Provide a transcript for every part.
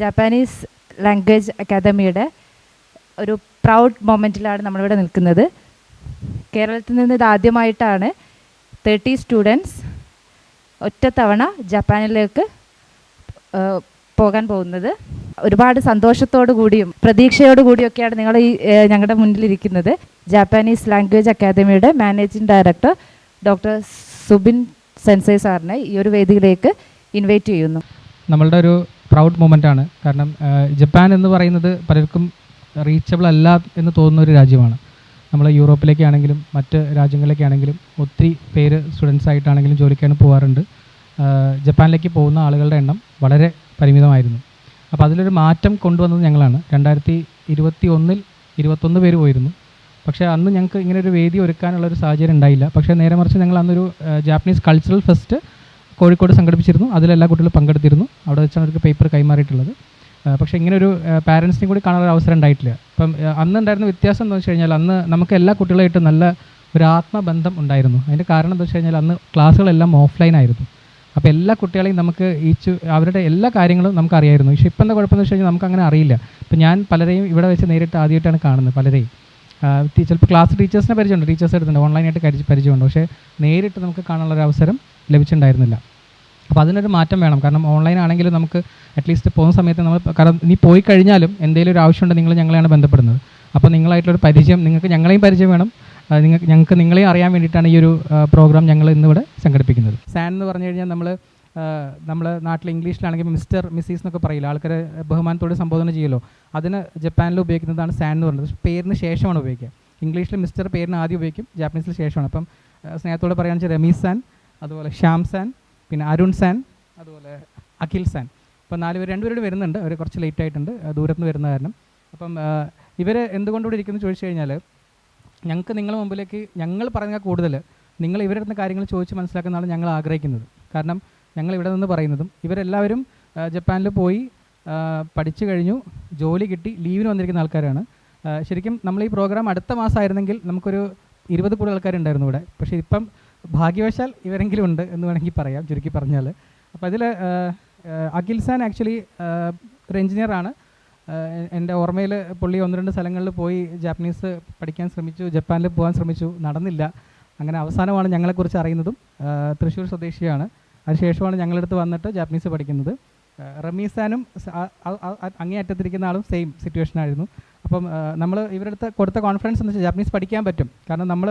Japanese language അക്കാദമിയുടെ ഒരു proud മൊമെൻറ്റിലാണ് നമ്മളിവിടെ നിൽക്കുന്നത്. കേരളത്തിൽ നിന്ന് ഇതാദ്യമായിട്ടാണ് 30 സ്റ്റുഡൻസ് ഒറ്റത്തവണ ജപ്പാനിലേക്ക് പോകാൻ പോകുന്നത്. ഒരുപാട് സന്തോഷത്തോടു കൂടിയും പ്രതീക്ഷയോടു കൂടിയൊക്കെയാണ് നിങ്ങൾ ഞങ്ങളുടെ മുന്നിലിരിക്കുന്നത്. ജാപ്പാനീസ് ലാംഗ്വേജ് അക്കാദമിയുടെ managing director doctor Subin sensei സാറിനെ ഈ ഒരു വേദിയിലേക്ക് ഇൻവൈറ്റ് ചെയ്യുന്നു. നമ്മളുടെ ഒരു പ്രൗഡ് മൊമെൻ്റ് ആണ്. കാരണം ജപ്പാൻ എന്ന് പറയുന്നത് പലർക്കും റീച്ചബിൾ അല്ല എന്ന് തോന്നുന്ന ഒരു രാജ്യമാണ്. നമ്മൾ യൂറോപ്പിലേക്കാണെങ്കിലും മറ്റ് രാജ്യങ്ങളിലേക്കാണെങ്കിലും ഒത്തിരി പേര് സ്റ്റുഡൻസ് ആയിട്ടാണെങ്കിലും ജോലിക്കാണ് പോകാറുണ്ട്. ജപ്പാനിലേക്ക് പോകുന്ന ആളുകളുടെ എണ്ണം വളരെ പരിമിതമായിരുന്നു. അപ്പോൾ അതിലൊരു മാറ്റം കൊണ്ടുവന്നത് ഞങ്ങളാണ്. 2021 21 പേര് പോയിരുന്നു. പക്ഷേ അന്ന് ഞങ്ങൾക്ക് ഇങ്ങനെ ഒരു വേദി ഒരുക്കാനുള്ളൊരു സാഹചര്യം ഉണ്ടായില്ല. പക്ഷേ നേരെ മറിച്ച് ഞങ്ങൾ അന്നൊരു ജാപ്പനീസ് കൾച്ചറൽ ഫെസ്റ്റ് കോഴിക്കോട് സംഘടിപ്പിച്ചിരുന്നു. അതിലെല്ലാ കുട്ടികളും പങ്കെടുത്തിരുന്നു. അവിടെ വെച്ചാണ് അവർക്ക് പേപ്പർ കൈമാറിയിട്ടുള്ളത്. പക്ഷേ ഇങ്ങനൊരു പാരൻസിനെയും കൂടി കാണാനൊരു അവസരം ഉണ്ടായിട്ടില്ല. അപ്പം അന്നുണ്ടായിരുന്ന വ്യത്യാസം എന്താണെന്ന് വെച്ച് കഴിഞ്ഞാൽ അന്ന് നമുക്ക് എല്ലാ കുട്ടികളായിട്ട് നല്ല ഒരു ആത്മബന്ധം ഉണ്ടായിരുന്നു. അതിൻ്റെ കാരണം എന്താ വെച്ച് കഴിഞ്ഞാൽ അന്ന് ക്ലാസ്സുകളെല്ലാം ഓഫ്ലൈൻ ആയിരുന്നു. അപ്പോൾ എല്ലാ കുട്ടികളെയും നമുക്ക് അവരുടെ എല്ലാ കാര്യങ്ങളും നമുക്ക് അറിയായിരുന്നു. പക്ഷേ ഇപ്പം എന്താ കുഴപ്പമെന്ന് വെച്ച് കഴിഞ്ഞാൽ നമുക്ക് അങ്ങനെ അറിയില്ല. ഇപ്പം ഞാൻ പലരെയും ഇവിടെ വെച്ച് നേരിട്ട് ആദ്യമായിട്ടാണ് കാണുന്നത്. പലരെയും ചിലപ്പോൾ ക്ലാസ് ടീച്ചേഴ്സിനെ പരിചയമുണ്ട്, ടീച്ചേഴ്സ് എടുത്തുണ്ട്, ഓൺലൈനായിട്ട് പരിചയമുണ്ട്. പക്ഷേ നേരിട്ട് നമുക്ക് കാണാനുള്ളൊരു അവസരം ലഭിച്ചിട്ടുണ്ടായിരുന്നില്ല. അപ്പോൾ അതിനൊരു മാറ്റം വേണം. കാരണം ഓൺലൈൻ ആണെങ്കിലും നമുക്ക് അറ്റ്ലീസ്റ്റ് പോകുന്ന സമയത്ത് നമ്മൾ, കാരണം നീ പോയി കഴിഞ്ഞാലും എന്തെങ്കിലും ഒരു ആവശ്യമുണ്ട് നിങ്ങൾ ഞങ്ങളെയാണ് ബന്ധപ്പെടുന്നത്. അപ്പോൾ നിങ്ങളായിട്ടുള്ളൊരു പരിചയം, നിങ്ങൾക്ക് ഞങ്ങളെയും പരിചയം വേണം. ഞങ്ങൾക്ക് നിങ്ങളെയും അറിയാൻ വേണ്ടിയിട്ടാണ് ഈ ഒരു പ്രോഗ്രാം ഞങ്ങൾ ഇന്നിവിടെ സംഘടിപ്പിക്കുന്നത്. സാൻ എന്ന് പറഞ്ഞു കഴിഞ്ഞാൽ നമ്മൾ നാട്ടിൽ ഇംഗ്ലീഷിലാണെങ്കിൽ മിസ്റ്റർ മിസ്സീസ് എന്നൊക്കെ പറയില്ല, ആൾക്കാരെ ബഹുമാനത്തോടെ സംബോധന ചെയ്യുമല്ലോ. അതിന് ജപ്പാനിൽ ഉപയോഗിക്കുന്നതാണ് സാൻ എന്ന് പറയുന്നത്. പേരിന് ശേഷമാണ് ഉപയോഗിക്കുക. ഇംഗ്ലീഷിൽ മിസ്റ്റർ പേരിന് ആദ്യം ഉപയോഗിക്കും, ജാപ്പനീസിൽ ശേഷമാണ്. അപ്പം സ്നേഹത്തോടെ പറയുകയാണെന്ന് വെച്ചാൽ രമീസ് സാൻ, അതുപോലെ ശ്യാം സാൻ, പിന്നെ അരുൺ സാൻ, അതുപോലെ അഖിൽ സാൻ. അപ്പം 4 പേര്, 2 പേരോട് വരുന്നുണ്ട്. അവർ കുറച്ച് ലേറ്റ് ആയിട്ടുണ്ട്, ദൂരത്ത് നിന്ന് വരുന്ന കാരണം. അപ്പം ഇവർ എന്തുകൊണ്ടുകൂടി ഇരിക്കുന്നു ചോദിച്ചു കഴിഞ്ഞാൽ, ഞങ്ങൾക്ക് നിങ്ങളുടെ മുമ്പിലേക്ക് ഞങ്ങൾ പറഞ്ഞാൽ കൂടുതൽ നിങ്ങൾ ഇവരുടെ അടുത്ത് കാര്യങ്ങൾ ചോദിച്ച് മനസ്സിലാക്കുന്നതാണ് ഞങ്ങൾ ആഗ്രഹിക്കുന്നത്. കാരണം ഞങ്ങൾ ഇവിടെ നിന്ന് പറയുന്നതും ഇവരെല്ലാവരും ജപ്പാനിൽ പോയി പഠിച്ചു കഴിഞ്ഞു, ജോലി കിട്ടി, ലീവിന് വന്നിരിക്കുന്ന ആൾക്കാരാണ്. ശരിക്കും നമ്മൾ ഈ പ്രോഗ്രാം അടുത്ത മാസമായിരുന്നെങ്കിൽ നമുക്കൊരു 20 കൂടുതൽ ആൾക്കാരുണ്ടായിരുന്നു ഇവിടെ. പക്ഷേ ഇപ്പം ഭാഗ്യവശാൽ ഇവരെങ്കിലും ഉണ്ട് എന്ന് വേണമെങ്കിൽ പറയാം, ചുരുക്കി പറഞ്ഞാൽ. അപ്പോൾ അതിൽ അഖിൽ സാൻ ആക്ച്വലി ഒരു എഞ്ചിനീയറാണ്. എൻ്റെ ഓർമ്മയിൽ പുള്ളി 1-2 സ്ഥലങ്ങളിൽ പോയി ജാപ്പനീസ് പഠിക്കാൻ ശ്രമിച്ചു, ജപ്പാനിൽ പോകാൻ ശ്രമിച്ചു, നടന്നില്ല. അങ്ങനെ അവസാനമാണ് ഞങ്ങളെക്കുറിച്ച് അറിയുന്നതും. തൃശ്ശൂർ സ്വദേശിയാണ്. അതിനുശേഷമാണ് ഞങ്ങളടുത്ത് വന്നിട്ട് ജാപ്പനീസ് പഠിക്കുന്നത്. റമീസാനും അങ്ങേയറ്റത്തിരിക്കുന്ന ആളും സെയിം സിറ്റുവേഷനായിരുന്നു. അപ്പം നമ്മൾ ഇവരുടെ അടുത്ത് കൊടുത്ത കോൺഫിഡൻസ് എന്ന് വെച്ചാൽ ജാപ്പനീസ് പഠിക്കാൻ പറ്റും. കാരണം നമ്മൾ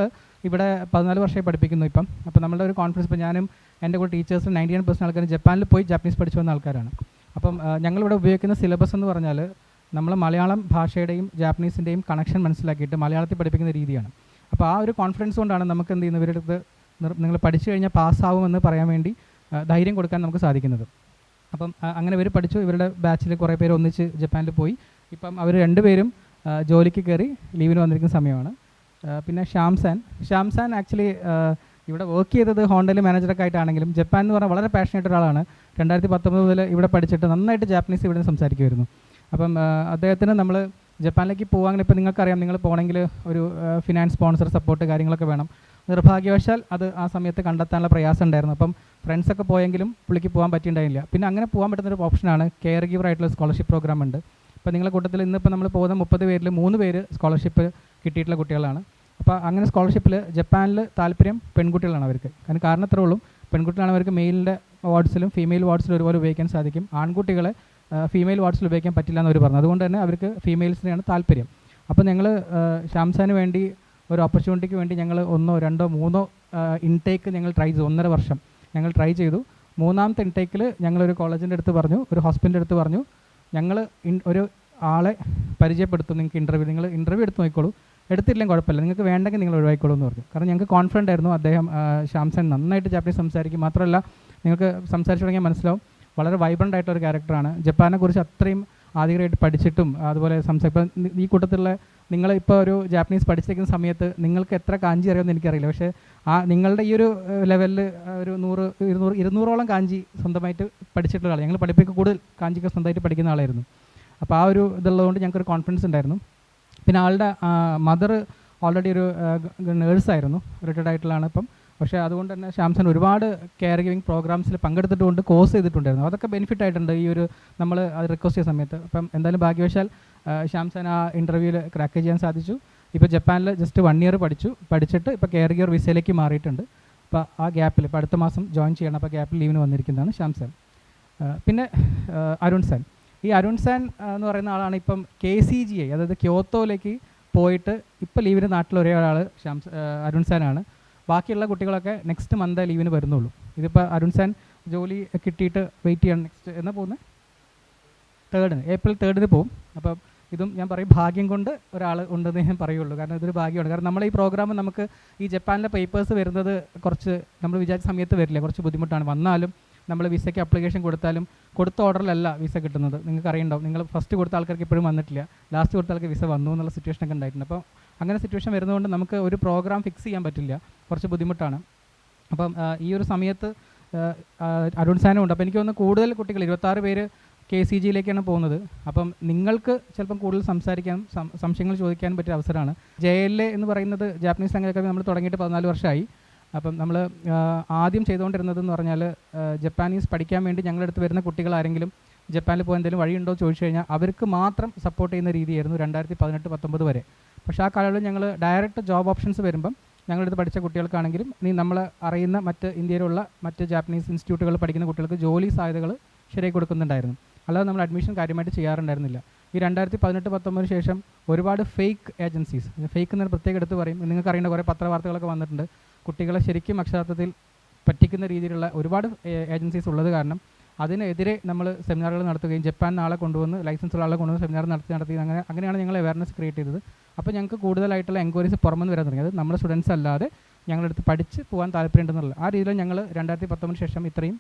ഇവിടെ 14 വർഷമായി പഠിപ്പിക്കുന്നു ഇപ്പം. അപ്പോൾ നമ്മളുടെ ഒരു കോൺഫിഡൻസ്, ഇപ്പോൾ ഞാനും എൻ്റെ കൂടെ ടീച്ചേഴ്സ് 99% ആൾക്കാരും ജപ്പാനിൽ പോയി ജാപ്പനീസ് പഠിച്ചു വന്ന ആൾക്കാരാണ്. അപ്പം ഞങ്ങളിവിടെ ഉപയോഗിക്കുന്ന സിലബസ് എന്ന് പറഞ്ഞാൽ നമ്മൾ മലയാളം ഭാഷയുടെയും ജാപ്പനീസിൻ്റെയും കണക്ഷൻ മനസ്സിലാക്കിയിട്ട് മലയാളത്തിൽ പഠിപ്പിക്കുന്ന രീതിയാണ്. അപ്പോൾ ആ ഒരു കോൺഫിഡൻസ് കൊണ്ടാണ് നമുക്ക് എന്ത് ചെയ്യുന്നത്, ഇവരുടെ അടുത്ത് നിങ്ങൾ പഠിച്ചു കഴിഞ്ഞാൽ പാസ്സാവുമെന്ന് പറയാൻ വേണ്ടി ധൈര്യം കൊടുക്കാൻ നമുക്ക് സാധിക്കുന്നത്. അപ്പം അങ്ങനെ ഇവർ പഠിച്ചു. ഇവരുടെ ബാച്ചിൽ കുറേ പേര് ഒന്നിച്ച് ജപ്പാനിൽ പോയി. ഇപ്പം അവർ 2 പേരും ജോലിക്ക് കയറി ലീവിന് വന്നിരിക്കുന്ന സമയമാണ്. പിന്നെ ശ്യാം സാൻ ആക്ച്വലി ഇവിടെ വർക്ക് ചെയ്തത് ഹോണ്ടയിൽ മാനേജറൊക്കെ ആയിട്ടാണെങ്കിലും ജപ്പാൻ എന്ന് പറഞ്ഞാൽ വളരെ പാഷനേറ്റ് ഒരാളാണ്. 2019 മുതൽ ഇവിടെ പഠിച്ചിട്ട് നന്നായിട്ട് ജാപ്പനീസ് ഇവിടെ സംസാരിക്കുമായിരുന്നു. അപ്പം അദ്ദേഹത്തിന് നമ്മൾ ജപ്പാനിലേക്ക് പോകാൻ, ഇപ്പോൾ നിങ്ങൾക്കറിയാം, നിങ്ങൾ പോകണമെങ്കിൽ ഒരു ഫിനാൻസ് സ്പോൺസർ സപ്പോർട്ട് കാര്യങ്ങളൊക്കെ വേണം. നിർഭാഗ്യവശാൽ അത് ആ സമയത്ത് കണ്ടെത്താനുള്ള പ്രയാസം ഉണ്ടായിരുന്നു. അപ്പം ഫ്രണ്ട്സൊക്കെ പോയെങ്കിലും പുള്ളിക്ക് പോകാൻ പറ്റിയിട്ടുണ്ടായില്ല. പിന്നെ അങ്ങനെ പോകാൻ പറ്റുന്നൊരു ഓപ്ഷനാണ് കെയർ ഗീവർ ആയിട്ടുള്ള സ്കോളർഷിപ്പ് പ്രോഗ്രാം ഉണ്ട്. അപ്പോൾ നിങ്ങളുടെ കൂട്ടത്തിൽ ഇന്നിപ്പോൾ നമ്മൾ പോകുന്ന 30 പേരിൽ 3 പേര് സ്കോളർഷിപ്പ് കിട്ടിയിട്ടുള്ള കുട്ടികളാണ്. അപ്പോൾ അങ്ങനെ സ്കോളർഷിപ്പിൽ ജപ്പാനിൽ താല്പര്യം പെൺകുട്ടികളാണ് അവർക്ക്. കാരണം ഇത്രേ ഉള്ളൂ, പെൺകുട്ടികളാണ് അവർക്ക് മെയിലിൻ്റെ വാർഡ്സിലും ഫീമെയിൽ വാർഡ്സിലും ഒരുപോലെ ഉപയോഗിക്കാൻ സാധിക്കും. ആൺകുട്ടികളെ ഫീമെയിൽ വാർഡ്സിൽ ഉപയോഗിക്കാൻ പറ്റില്ല എന്നവർ പറഞ്ഞു. അതുകൊണ്ട് തന്നെ അവർക്ക് ഫീമെയിൽസിനെയാണ് താല്പര്യം. അപ്പോൾ ഞങ്ങൾ ശ്യാംസാന് വേണ്ടി ഒരു ഓപ്പർച്യൂണിറ്റിക്ക് വേണ്ടി ഞങ്ങൾ 1, 2, 3 ഇൻടേക്ക് ഞങ്ങൾ ട്രൈ ചെയ്തു. 1.5 വർഷം ഞങ്ങൾ ട്രൈ ചെയ്തു. 3ാമത്തെ ഇൻടേക്കിൽ ഞങ്ങളൊരു കോളേജിൻ്റെ അടുത്ത് പറഞ്ഞു, ഒരു ഹോസ്പിറ്റലിൻ്റെ അടുത്ത് പറഞ്ഞു, ഞങ്ങൾ ഒരു ആളെ പരിചയപ്പെടുത്തും, നിങ്ങൾക്ക് നിങ്ങൾ ഇൻ്റർവ്യൂ എടുത്ത് നോക്കിക്കോളൂ, എടുത്തില്ലെങ്കിൽ കുഴപ്പമില്ല, നിങ്ങൾക്ക് വേണ്ടെങ്കിൽ നിങ്ങൾ ഒഴിവായിക്കോളൂ എന്ന് പറഞ്ഞു. കാരണം ഞങ്ങൾക്ക് കോൺഫിഡൻ്റ് ആയിരുന്നു അദ്ദേഹം, ശ്യാംസാൻ നന്നായിട്ട് ജാപ്പനീസ് സംസാരിക്കും. മാത്രമല്ല നിങ്ങൾക്ക് സംസാരിച്ചു തുടങ്ങിയാൽ മനസ്സിലാവും, വളരെ വൈബ്രൻ്റ് ആയിട്ടൊരു ക്യാരക്ടറാണ്. ജപ്പാനെക്കുറിച്ച് അത്രയും ആധികാരികമായിട്ട് പഠിച്ചിട്ടും അതുപോലെ ഇപ്പം ഈ കൂട്ടത്തിലുള്ള നിങ്ങൾ ഇപ്പോൾ ഒരു ജാപ്പനീസ് പഠിച്ചിരിക്കുന്ന സമയത്ത് നിങ്ങൾക്ക് എത്ര കാഞ്ചി അറിയുമെന്ന് എനിക്കറിയില്ല. പക്ഷേ നിങ്ങളുടെ ഈ ഒരു ലെവലിൽ ഒരു 200-200ഓളം കാഞ്ചി സ്വന്തമായിട്ട് പഠിച്ചിട്ടുള്ള ആൾ, ഞങ്ങൾ പഠിപ്പിക്കുക കൂടുതൽ കാഞ്ചിക്ക് സ്വന്തമായിട്ട് പഠിക്കുന്ന ആളായിരുന്നു. അപ്പോൾ ആ ഒരു ഇതുള്ളതുകൊണ്ട് ഞങ്ങൾക്കൊരു കോൺഫിഡൻസ് ഉണ്ടായിരുന്നു. പിന്നെ ആളുടെ മദർ ഓൾറെഡി ഒരു നേഴ്സായിരുന്നു, റിട്ടയർഡ് ആയിട്ടുള്ളതാണ്. ഇപ്പം പക്ഷേ അതുകൊണ്ട് തന്നെ ശ്യാംസൻ ഒരുപാട് കെയർ ഗിവിങ് പ്രോഗ്രാംസിൽ പങ്കെടുത്തിട്ടുകൊണ്ട് കോഴ്സ് ചെയ്തിട്ടുണ്ടായിരുന്നു. അതൊക്കെ ബെനിഫിറ്റ് ആയിട്ടുണ്ട് ഈ ഒരു നമ്മൾ അത് റിക്വസ്റ്റ് ചെയ്ത സമയത്ത്. അപ്പം എന്തായാലും ഭാഗ്യവശാൽ ശ്യാംസൻ ആ ഇൻ്റർവ്യൂവിൽ ക്രാക്ക് ചെയ്യാൻ സാധിച്ചു. ഇപ്പോൾ ജപ്പാനിൽ ജസ്റ്റ് 1 ഇയർ പഠിച്ചിട്ട് ഇപ്പോൾ കെയർ ഗിവർ വിസയിലേക്ക് മാറിയിട്ടുണ്ട്. അപ്പോൾ ആ ഗ്യാപ്പിൽ ഇപ്പോൾ അടുത്ത മാസം ജോയിൻ ചെയ്യണം. അപ്പോൾ ഗ്യാപ്പിൽ ലീവിന് വന്നിരിക്കുന്നതാണ് ശ്യാംസൻ. പിന്നെ അരുൺ സാൻ. ഈ അരുൺ സാൻ എന്ന് പറയുന്ന ആളാണ് ഇപ്പം KCGI, അതായത് ക്യോത്തോയിലേക്ക് പോയിട്ട് ഇപ്പോൾ ലീവിന് നാട്ടിൽ ഒരേ ആൾ അരുൺ സാനാണ്. ബാക്കിയുള്ള കുട്ടികളൊക്കെ നെക്സ്റ്റ് മന്ത് ലീവിന് വരുന്നുള്ളൂ. ഇതിപ്പോൾ അരുൺ സാൻ ജോലി കിട്ടിയിട്ട് വെയിറ്റ് ചെയ്യണം. നെക്സ്റ്റ് എന്നാ പോകുന്നത്? 3 ഏപ്രിൽ 3 പോകും. അപ്പം ഇതും ഞാൻ പറയും ഭാഗ്യം കൊണ്ട് ഒരാൾ ഉണ്ടെന്ന് ഞാൻ പറയുള്ളൂ. കാരണം ഇതൊരു ഭാഗ്യമാണ്. കാരണം നമ്മൾ ഈ പ്രോഗ്രാം നമുക്ക് ഈ ജപ്പാനിലെ പേപ്പേഴ്സ് വരുന്നത് കുറച്ച് നമ്മൾ വിചാരിച്ച സമയത്ത് വരില്ല, കുറച്ച് ബുദ്ധിമുട്ടാണ്. വന്നാലും നമ്മൾ വിസയ്ക്ക് അപ്ലിക്കേഷൻ കൊടുത്താലും കൊടുത്ത ഓർഡറിലല്ല വിസ കിട്ടുന്നത്. നിങ്ങൾക്ക് അറിയുണ്ടാവും, നിങ്ങൾ ഫസ്റ്റ് കൊടുത്ത ആൾക്കാർക്ക് ഇപ്പോഴും വന്നിട്ടില്ല, ലാസ്റ്റ് കൊടുത്ത ആൾക്ക് വിസ വന്നു എന്നുള്ള സിറ്റുവേഷനൊക്കെ ഉണ്ടായിട്ടുണ്ട്. അപ്പോൾ അങ്ങനെ സിറ്റുവേഷൻ വരുന്നതുകൊണ്ട് നമുക്ക് ഒരു പ്രോഗ്രാം ഫിക്സ് ചെയ്യാൻ പറ്റില്ല, കുറച്ച് ബുദ്ധിമുട്ടാണ്. അപ്പം ഈ ഒരു സമയത്ത് അരുൺ സാനും ഉണ്ട്. അപ്പോൾ എനിക്ക് തോന്നുന്നു കൂടുതൽ കുട്ടികൾ 26 പേര് KCGയിലേക്കാണ് പോകുന്നത്. അപ്പം നിങ്ങൾക്ക് ചിലപ്പം കൂടുതൽ സംസാരിക്കാനും സംശയങ്ങൾ ചോദിക്കാനും പറ്റിയ അവസരമാണ്. JLA എന്ന് പറയുന്നത് ജാപ്പനീസ് ലാംഗ്വേജ് അക്കാദമി നമ്മൾ തുടങ്ങിയിട്ട് 14 വർഷമായി. അപ്പം നമ്മൾ ആദ്യം ചെയ്തുകൊണ്ടിരുന്നതെന്ന് പറഞ്ഞാൽ ജപ്പാനീസ് പഠിക്കാൻ വേണ്ടി ഞങ്ങളുടെ അടുത്ത് വരുന്ന കുട്ടികൾ ആരെങ്കിലും ജപ്പാനിൽ പോകാൻ എന്തെങ്കിലും വഴിയുണ്ടോ എന്ന് ചോദിച്ചു കഴിഞ്ഞാൽ അവർക്ക് മാത്രം സപ്പോർട്ട് ചെയ്യുന്ന രീതിയായിരുന്നു 2018-19 വരെ. പക്ഷേ ആ കാലങ്ങളിൽ ഞങ്ങൾ ഡയറക്റ്റ് ജോബ് ഓപ്ഷൻസ് വരുമ്പം ഞങ്ങളുടെ അടുത്ത് പഠിച്ച കുട്ടികൾക്കാണെങ്കിലും നമ്മൾ അറിയുന്ന മറ്റ് ഇന്ത്യയിലുള്ള മറ്റ് ജാപ്പനീസ് ഇൻസ്റ്റിറ്റ്യൂട്ടുകൾ പഠിക്കുന്ന കുട്ടികൾക്ക് ജോലി സാധ്യതകൾ ശരിയായി കൊടുക്കുന്നുണ്ടായിരുന്നു. അല്ലാതെ നമ്മൾ അഡ്മിഷൻ കാര്യമായിട്ട് ചെയ്യാറുണ്ടായിരുന്നില്ല. ഈ 2018-19 ശേഷം ഒരുപാട് ഫേക്ക് ഏജൻസീസ്, ഫേക്ക് എന്ന് പ്രത്യേകം എടുത്ത് പറയും, നിങ്ങൾക്ക് അറിയേണ്ട കുറേ പത്രവാർത്തകളൊക്കെ വന്നിട്ടുണ്ട്. കുട്ടികളെ ശരിക്കും അക്ഷരാർത്ഥത്തിൽ പറ്റിക്കുന്ന രീതിയിലുള്ള ഒരുപാട് ഏജൻസീസ് ഉള്ളത് കാരണം അതിനെതിരെ നമ്മൾ സെമിനാറുകൾ നടത്തുകയും ജപ്പാൻ ആളെ കൊണ്ടുവന്ന് ലൈസൻസുള്ള ആളെ കൊണ്ടുവന്ന് സെമിനാർ നടത്തി അങ്ങനെയാണ് ഞങ്ങൾ അവയർനെസ് ക്രിയേറ്റ് ചെയ്തത്. അപ്പോൾ ഞങ്ങൾക്ക് കൂടുതലായിട്ടുള്ള എൻക്വയറീസ് പുറമെന്ന് വരാൻ തുടങ്ങി. അത് നമ്മുടെ സ്റ്റുഡൻസ് അല്ലാതെ ഞങ്ങളുടെ അടുത്ത് പഠിച്ച് പോകാൻ താല്പര്യമുണ്ടെന്നുള്ളത്. ആ രീതിയിൽ ഞങ്ങൾ 2019 ശേഷം ഇത്രയും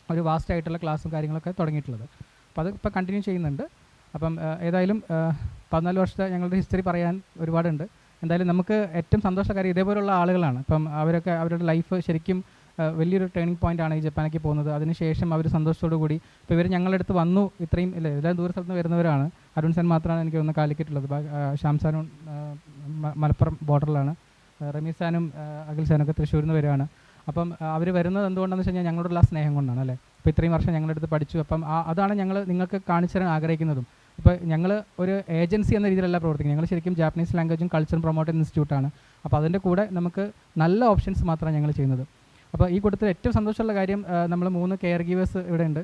ഒരു വാസ്റ്റ് ആയിട്ടുള്ള ക്ലാസ്സും കാര്യങ്ങളൊക്കെ തുടങ്ങിയിട്ടുള്ളത്. അപ്പോൾ അത് ഇപ്പോൾ കണ്ടിന്യൂ ചെയ്യുന്നുണ്ട്. അപ്പം ഏതായാലും 14 വർഷത്തെ ഞങ്ങളുടെ ഹിസ്റ്ററി പറയാൻ ഒരുപാടുണ്ട്. എന്തായാലും നമുക്ക് ഏറ്റവും സന്തോഷമുള്ള കാര്യം ഇതേപോലുള്ള ആളുകളാണ്. ഇപ്പം അവരുടെ ലൈഫ് ശരിക്കും വലിയൊരു ടേണിംഗ് പോയിൻ്റാണ് ഈ ജപ്പാനിലേക്ക് പോകുന്നത്. അതിനുശേഷം അവർ സന്തോഷത്തോടു കൂടി ഇപ്പോൾ ഇവർ ഞങ്ങളുടെ അടുത്ത് വന്നു. ഇത്രയും ഇല്ലേ, എല്ലാ ദൂര സ്ഥലത്ത് നിന്ന് വരുന്നവരാണ്. അരുൺ സാൻ മാത്രമാണ് എനിക്ക് ഒന്ന് കാലിക്കറ്റുള്ളത്. ശ്യാംസാനും മലപ്പുറം ബോർഡറിലാണ്. റമീസ് സാനും അഖിൽ സാനൊക്കെ തൃശ്ശൂരിൽ നിന്ന് വരുവാണ്. അപ്പം അവർ വരുന്നത് എന്തുകൊണ്ടാണെന്ന് വെച്ച് കഴിഞ്ഞാൽ ഞങ്ങളോടുള്ള സ്നേഹം കൊണ്ടാണ് അല്ലേ. ഇപ്പോൾ ഇത്രയും വർഷം ഞങ്ങളുടെ അടുത്ത് പഠിച്ചു. അപ്പം അതാണ് ഞങ്ങൾ നിങ്ങൾക്ക് കാണിച്ചു തരാൻ ആഗ്രഹിക്കുന്നതും. ഇപ്പോൾ ഞങ്ങൾ ഒരു ഏജൻസി എന്ന രീതിയിലല്ല പ്രവർത്തിക്കുന്നത്. ഞങ്ങൾ ശരിക്കും ജാപ്പനീസ് ലാംഗ്വേജും കൾച്ചറും പ്രൊമോട്ട് ചെയ്യുന്ന ഇൻസ്റ്റിറ്റ്യൂട്ടാണ്. അപ്പോൾ അതിൻ്റെ കൂടെ നമുക്ക് നല്ല ഓപ്ഷൻസ് മാത്രമാണ് ഞങ്ങൾ ചെയ്യുന്നത്. അപ്പോൾ ഈ കൂട്ടത്തിൽ ഏറ്റവും സന്തോഷമുള്ള കാര്യം നമ്മൾ 3 കെയർ ഗീവേഴ്സ് ഇവിടെ ഉണ്ട്.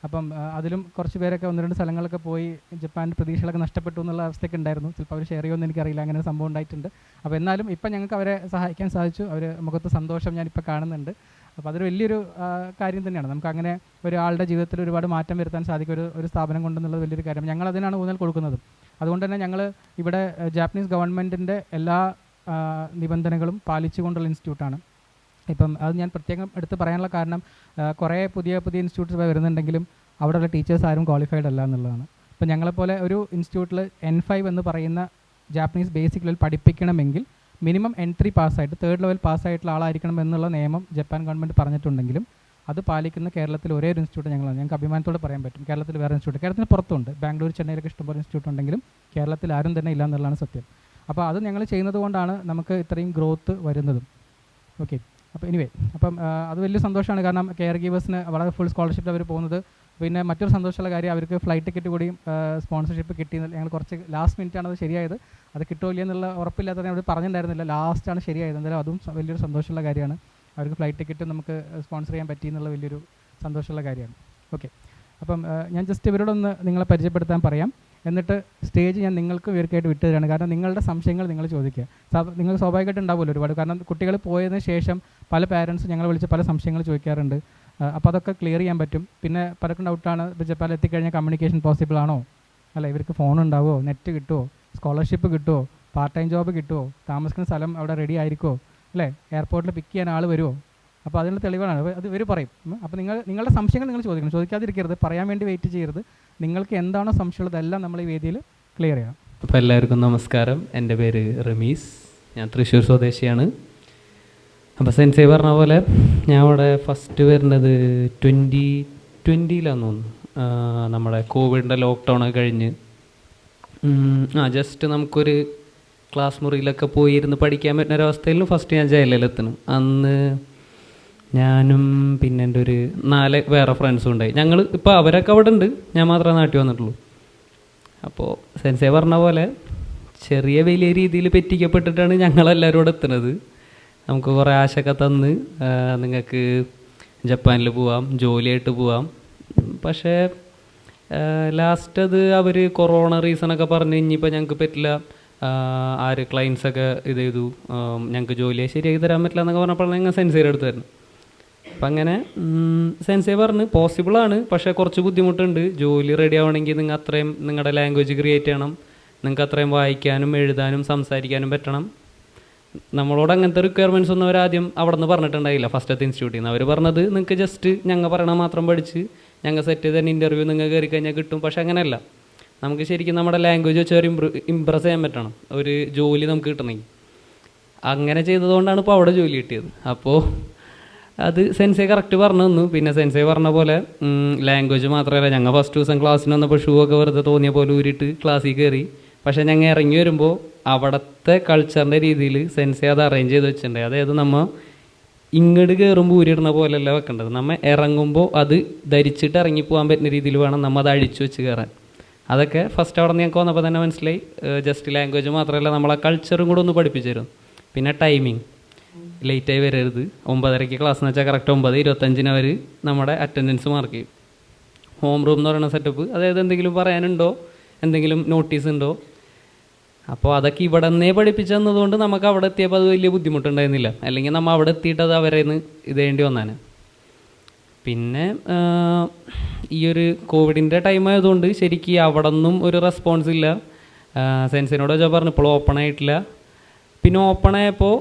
അപ്പം അതിലും കുറച്ച് പേരൊക്കെ 1-2 സ്ഥലങ്ങളൊക്കെ പോയി ജപ്പാൻ്റെ പ്രതീക്ഷകളൊക്കെ നഷ്ടപ്പെട്ടു എന്നുള്ള അവസ്ഥയൊക്കെ ഉണ്ടായിരുന്നു. ചിലപ്പോൾ അവർ ഷെയർ ചെയ്യുമെന്ന് എനിക്കറിയില്ല, അങ്ങനെ സംഭവം ഉണ്ടായിട്ടുണ്ട്. അപ്പോൾ എന്നാലും ഇപ്പം ഞങ്ങൾക്ക് അവരെ സഹായിക്കാൻ സാധിച്ചു. അവർ മുഖത്ത് സന്തോഷം ഞാനിപ്പോൾ കാണുന്നുണ്ട്. അപ്പോൾ അതൊരു വലിയൊരു കാര്യം തന്നെയാണ്. നമുക്ക് അങ്ങനെ ഒരാളുടെ ജീവിതത്തിൽ ഒരുപാട് മാറ്റം വരുത്താൻ സാധിക്കും ഒരു സ്ഥാപനം കൊണ്ടെന്നുള്ളത് വലിയൊരു കാര്യം. ഞങ്ങൾ അതിനാണ് ഊന്നൽ കൊടുക്കുന്നത്. അതുകൊണ്ട് തന്നെ ഞങ്ങൾ ഇവിടെ ജാപ്പനീസ് ഗവൺമെൻറ്റിൻ്റെ എല്ലാ നിബന്ധനകളും പാലിച്ചുകൊണ്ടുള്ള ഇൻസ്റ്റിറ്റ്യൂട്ടാണ്. ഇപ്പം അത് ഞാൻ പ്രത്യേകം എടുത്ത് പറയാനുള്ള കാരണം കുറേ പുതിയ ഇൻസ്റ്റിറ്റ്യൂട്ട്സ് വരുന്നുണ്ടെങ്കിലും അവിടെയുള്ള ടീച്ചേഴ്സ് ആരും ക്വാളിഫൈഡ് അല്ല എന്നുള്ളതാണ്. ഇപ്പം ഞങ്ങളെപ്പോലെ ഒരു ഇൻസ്റ്റിറ്റ്യൂട്ടിൽ N5 എന്ന് പറയുന്ന ജാപ്പനീസ് ബേസിക് ലെവൽ പഠിപ്പിക്കണമെങ്കിൽ മിനിമം N3 പാസ്സായിട്ട് 3rd ലെവൽ പാസ്സായിട്ടുള്ള ആളായിരിക്കണം എന്നുള്ള നിയമം ജപ്പാൻ ഗവൺമെൻറ് പറഞ്ഞിട്ടുണ്ടെങ്കിലും അത് പാലിക്കുന്ന കേരളത്തിൽ ഒരേ ഒരു ഇൻസ്റ്റിറ്റ്യൂട്ട് ഞങ്ങളാണ്. ഞങ്ങൾക്ക് അഭിമാനത്തോടെ പറയാൻ പറ്റും. കേരളത്തിൽ വേറെ ഇൻസ്റ്റിറ്റ്യൂട്ട്, കേരളത്തിന് പുറത്തുണ്ട്, ബാംഗ്ലൂർ, ചെന്നൈയിലൊക്കെ ഇഷ്ടംപോലെ ഇൻസ്റ്റിറ്റ്യൂട്ട് ഉണ്ടെങ്കിലും കേരളത്തിൽ ആരും തന്നെ ഇല്ല എന്നുള്ളതാണ് സത്യം. അപ്പോൾ അത് ഞങ്ങൾ ചെയ്യുന്നത് കൊണ്ടാണ് നമുക്ക് ഇത്രയും ഗ്രോത്ത് വരുന്നതും. ഓക്കെ, അപ്പോൾ എനിവേ അപ്പം അത് വലിയ സന്തോഷമാണ്. കാരണം കെയർ ഗീവേഴ്സിന് വളരെ ഫുൾ സ്കോളർഷിപ്പിൽ അവർ പോകുന്നത്. പിന്നെ മറ്റൊരു സന്തോഷമുള്ള കാര്യം അവർക്ക് ഫ്ലൈറ്റ് ടിക്കറ്റ് കൂടിയും സ്പോൺസർഷിപ്പ് കിട്ടി. ഞങ്ങൾ കുറച്ച് ലാസ്റ്റ് മിനിറ്റാണ് അത് ശരിയായത്. അത് കിട്ടുമല്ലോ എന്നുള്ള ഉറപ്പില്ലാത്ത അവർ പറഞ്ഞിട്ടുണ്ടായിരുന്നില്ല, ലാസ്റ്റാണ് ശരിയായത്. എന്തായാലും അതും വലിയൊരു സന്തോഷമുള്ള കാര്യമാണ്. അവർക്ക് ഫ്ലൈറ്റ് ടിക്കറ്റ് നമുക്ക് സ്പോൺസർ ചെയ്യാൻ പറ്റി എന്നുള്ള വലിയൊരു സന്തോഷമുള്ള കാര്യമാണ്. ഓക്കെ, അപ്പം ഞാൻ ജസ്റ്റ് ഇവരോടൊന്ന് നിങ്ങളെ പരിചയപ്പെടുത്താൻ പറയാം. എന്നിട്ട് സ്റ്റേജ് ഞാൻ നിങ്ങൾക്ക് ഇവർക്കായിട്ട് വിട്ടു തരാണ്. കാരണം നിങ്ങളുടെ സംശയങ്ങൾ നിങ്ങൾ ചോദിക്കുക. നിങ്ങൾ സ്വാഭാവികമായിട്ട് ഉണ്ടാവുമല്ലോ ഒരുപാട്. കാരണം കുട്ടികൾ പോയതിന് ശേഷം പല പാരൻസ് ഞങ്ങളെ വിളിച്ച് പല സംശയങ്ങൾ ചോദിക്കാറുണ്ട്. അപ്പോൾ അതൊക്കെ ക്ലിയർ ചെയ്യാൻ പറ്റും. പിന്നെ പലർക്കും ഡൗട്ടാണ്, ഇപ്പോൾ ജപ്പാനിൽ എത്തിക്കഴിഞ്ഞാൽ കമ്മ്യൂണിക്കേഷൻ പോസിബിൾ ആണോ, അല്ല ഇവർക്ക് ഫോൺ ഉണ്ടാവുമോ, നെറ്റ് കിട്ടുമോ, സ്കോളർഷിപ്പ് കിട്ടുമോ, പാർട്ട് ടൈം ജോബ് കിട്ടുമോ, താമസിക്കുന്ന സ്ഥലം അവിടെ റെഡി ആയിരിക്കുമോ, അല്ലേ എയർപോർട്ടിൽ പിക്ക് ചെയ്യാൻ ആൾ വരുമോ. അപ്പോൾ അതിനുള്ള തെളിവാണ് അത് ഇവർ പറയും. അപ്പോൾ നിങ്ങളുടെ സംശയങ്ങൾ നിങ്ങൾ ചോദിക്കണം, ചോദിക്കാതിരിക്കരുത്, പറയാൻ വേണ്ടി വെയിറ്റ് ചെയ്യരുത്. നിങ്ങൾക്ക് എന്താണോ സംശയമുള്ളത് എല്ലാം നമ്മൾ ഈ വേദിയിൽ ക്ലിയർ ചെയ്യാം. അപ്പോൾ എല്ലാവർക്കും നമസ്കാരം. എൻ്റെ പേര് റമീസ്, ഞാൻ തൃശ്ശൂർ സ്വദേശിയാണ്. അപ്പോൾ സെൻസേ പറഞ്ഞ പോലെ ഞാൻ ഇവിടെ ഫസ്റ്റ് വരുന്നത് 2020 തോന്നുന്നു. നമ്മുടെ കോവിഡിൻ്റെ ലോക്ക്ഡൗൺ ഒക്കെ കഴിഞ്ഞ് ജസ്റ്റ് നമുക്കൊരു ക്ലാസ് മുറിയിലൊക്കെ പോയിരുന്ന് പഠിക്കാൻ പറ്റുന്ന ഒരവസ്ഥയിലും ഫസ്റ്റ് ഞാൻ ജയിലിലെത്തണം. അന്ന് ഞാനും പിന്നെ എൻ്റെ ഒരു 4 വേറെ ഫ്രണ്ട്സും ഉണ്ടായി. ഞങ്ങൾ ഇപ്പോൾ അവരൊക്കെ അവിടെ ഉണ്ട്, ഞാൻ മാത്രമേ നാട്ടിൽ വന്നിട്ടുള്ളൂ. അപ്പോൾ സെൻസേ പറഞ്ഞ പോലെ ചെറിയ വലിയ രീതിയിൽ പറ്റിക്കപ്പെട്ടിട്ടാണ് ഞങ്ങളെല്ലാവരും ഇവിടെ എത്തുന്നത്. നമുക്ക് കുറേ ആശയൊക്കെ തന്ന് നിങ്ങൾക്ക് ജപ്പാനിൽ പോവാം, ജോലിയായിട്ട് പോവാം. പക്ഷേ ലാസ്റ്റ് അത് അവർ കൊറോണ റീസണൊക്കെ പറഞ്ഞ് ഇനിയിപ്പോൾ ഞങ്ങൾക്ക് പറ്റില്ല, ക്ലയൻസൊക്കെ ഇത് ചെയ്തു, ഞങ്ങൾക്ക് ജോലിയെ ശരിയാക്കി തരാൻ പറ്റില്ല എന്നൊക്കെ പറഞ്ഞപ്പോഴാണ് ഞങ്ങൾ സെൻസേയുടെ അടുത്ത് വരുന്നത്. അപ്പം അങ്ങനെ സെൻസേ പറഞ്ഞ് പോസിബിളാണ്, പക്ഷേ കുറച്ച് ബുദ്ധിമുട്ടുണ്ട്. ജോലി റെഡി ആവണമെങ്കിൽ നിങ്ങൾ അത്രയും നിങ്ങളുടെ ലാംഗ്വേജ് ക്രിയേറ്റ് ചെയ്യണം, നിങ്ങൾക്ക് അത്രയും വായിക്കാനും എഴുതാനും സംസാരിക്കാനും പറ്റണം. നമ്മളോട് അങ്ങനത്തെ റിക്വയർമെൻറ്റ്സ് ഒന്നും അവരാദ്യം അവിടെ നിന്ന് പറഞ്ഞിട്ടുണ്ടായില്ല. ഫസ്റ്റത്തെ ഇൻസ്റ്റിറ്റ്യൂട്ടിൽ നിന്ന് അവർ പറഞ്ഞത് നിങ്ങൾക്ക് ജസ്റ്റ് ഞങ്ങൾ പറയണ മാത്രം പഠിച്ച് ഞങ്ങൾ സെറ്റ് ചെയ്ത് തന്നെ ഇൻ്റർവ്യൂ നിങ്ങൾ കയറി കഴിഞ്ഞാൽ കിട്ടും. പക്ഷേ അങ്ങനെയല്ല, നമുക്ക് ശരിക്കും നമ്മുടെ ലാംഗ്വേജ് വെച്ച് ഒരു ഇമ്പ്രസ് ചെയ്യാൻ പറ്റണം ഒരു ജോലി നമുക്ക് കിട്ടണമെങ്കിൽ. അങ്ങനെ ചെയ്തതുകൊണ്ടാണ് ഇപ്പോൾ അവിടെ ജോലി കിട്ടിയത്. അപ്പോൾ അത് സെൻസേ കറക്റ്റ് പറഞ്ഞു തന്നു. പിന്നെ സെൻസേ പറഞ്ഞ പോലെ ലാംഗ്വേജ് മാത്രമല്ല, ഞങ്ങൾ ഫസ്റ്റ് ദിവസം ക്ലാസ്സിന് വന്നപ്പോൾ ഷൂ ഒക്കെ വെറുതെ തോന്നിയ പോലെ ഊരിയിട്ട് ക്ലാസ്സിൽ കയറി. പക്ഷേ ഞങ്ങൾ ഇറങ്ങി വരുമ്പോൾ അവിടുത്തെ കൾച്ചറിൻ്റെ രീതിയിൽ സെൻസേ അത് അറേഞ്ച് ചെയ്ത് വെച്ചിട്ടുണ്ട്. അതായത് നമ്മൾ ഇങ്ങോട്ട് കയറുമ്പോൾ ഊരിടുന്ന പോലെയല്ല വെക്കേണ്ടത്, നമ്മൾ ഇറങ്ങുമ്പോൾ അത് ധരിച്ചിട്ട് ഇറങ്ങി പോകാൻ പറ്റുന്ന രീതിയിൽ വേണം നമ്മൾ അത് അഴിച്ചു വെച്ച് കയറാൻ. അതൊക്കെ ഫസ്റ്റ് അവിടെ നിന്ന് ഞങ്ങൾക്ക് വന്നപ്പോൾ തന്നെ മനസ്സിലായി. ജസ്റ്റ് ലാംഗ്വേജ് മാത്രമല്ല, നമ്മളെ കൾച്ചറും കൂടെ ഒന്ന് പഠിപ്പിച്ചു തരും. പിന്നെ ടൈമിങ് ലേറ്റായി വരരുത്. 9:30 ക്ലാസ് എന്ന് വെച്ചാൽ കറക്റ്റ് 9:25 അവർ നമ്മുടെ അറ്റൻഡൻസ് മാർക്ക് ചെയ്യും. ഹോം റൂം എന്ന് പറയുന്ന സെറ്റപ്പ്, അതായത് എന്തെങ്കിലും പറയാനുണ്ടോ, എന്തെങ്കിലും നോട്ടീസ് ഉണ്ടോ, അപ്പോൾ അതൊക്കെ ഇവിടെ നിന്നേ പഠിപ്പിച്ചു തന്നതുകൊണ്ട് നമുക്ക് അവിടെ എത്തിയപ്പോൾ അത് വലിയ ബുദ്ധിമുട്ടുണ്ടായിരുന്നില്ല. അല്ലെങ്കിൽ നമ്മൾ അവിടെ എത്തിയിട്ട് അത് അവരെ നിന്ന് ഇതേണ്ടി വന്നാണ്. പിന്നെ ഈ ഒരു കോവിഡിൻ്റെ ടൈം ആയതുകൊണ്ട് ശരിക്കും അവിടെ നിന്നും ഒരു റെസ്പോൺസ് ഇല്ല. സെൻസിനോട് വെച്ചാൽ പറഞ്ഞു ഇപ്പോൾ ഓപ്പൺ ആയിട്ടില്ല. പിന്നെ ഓപ്പൺ ആയപ്പോൾ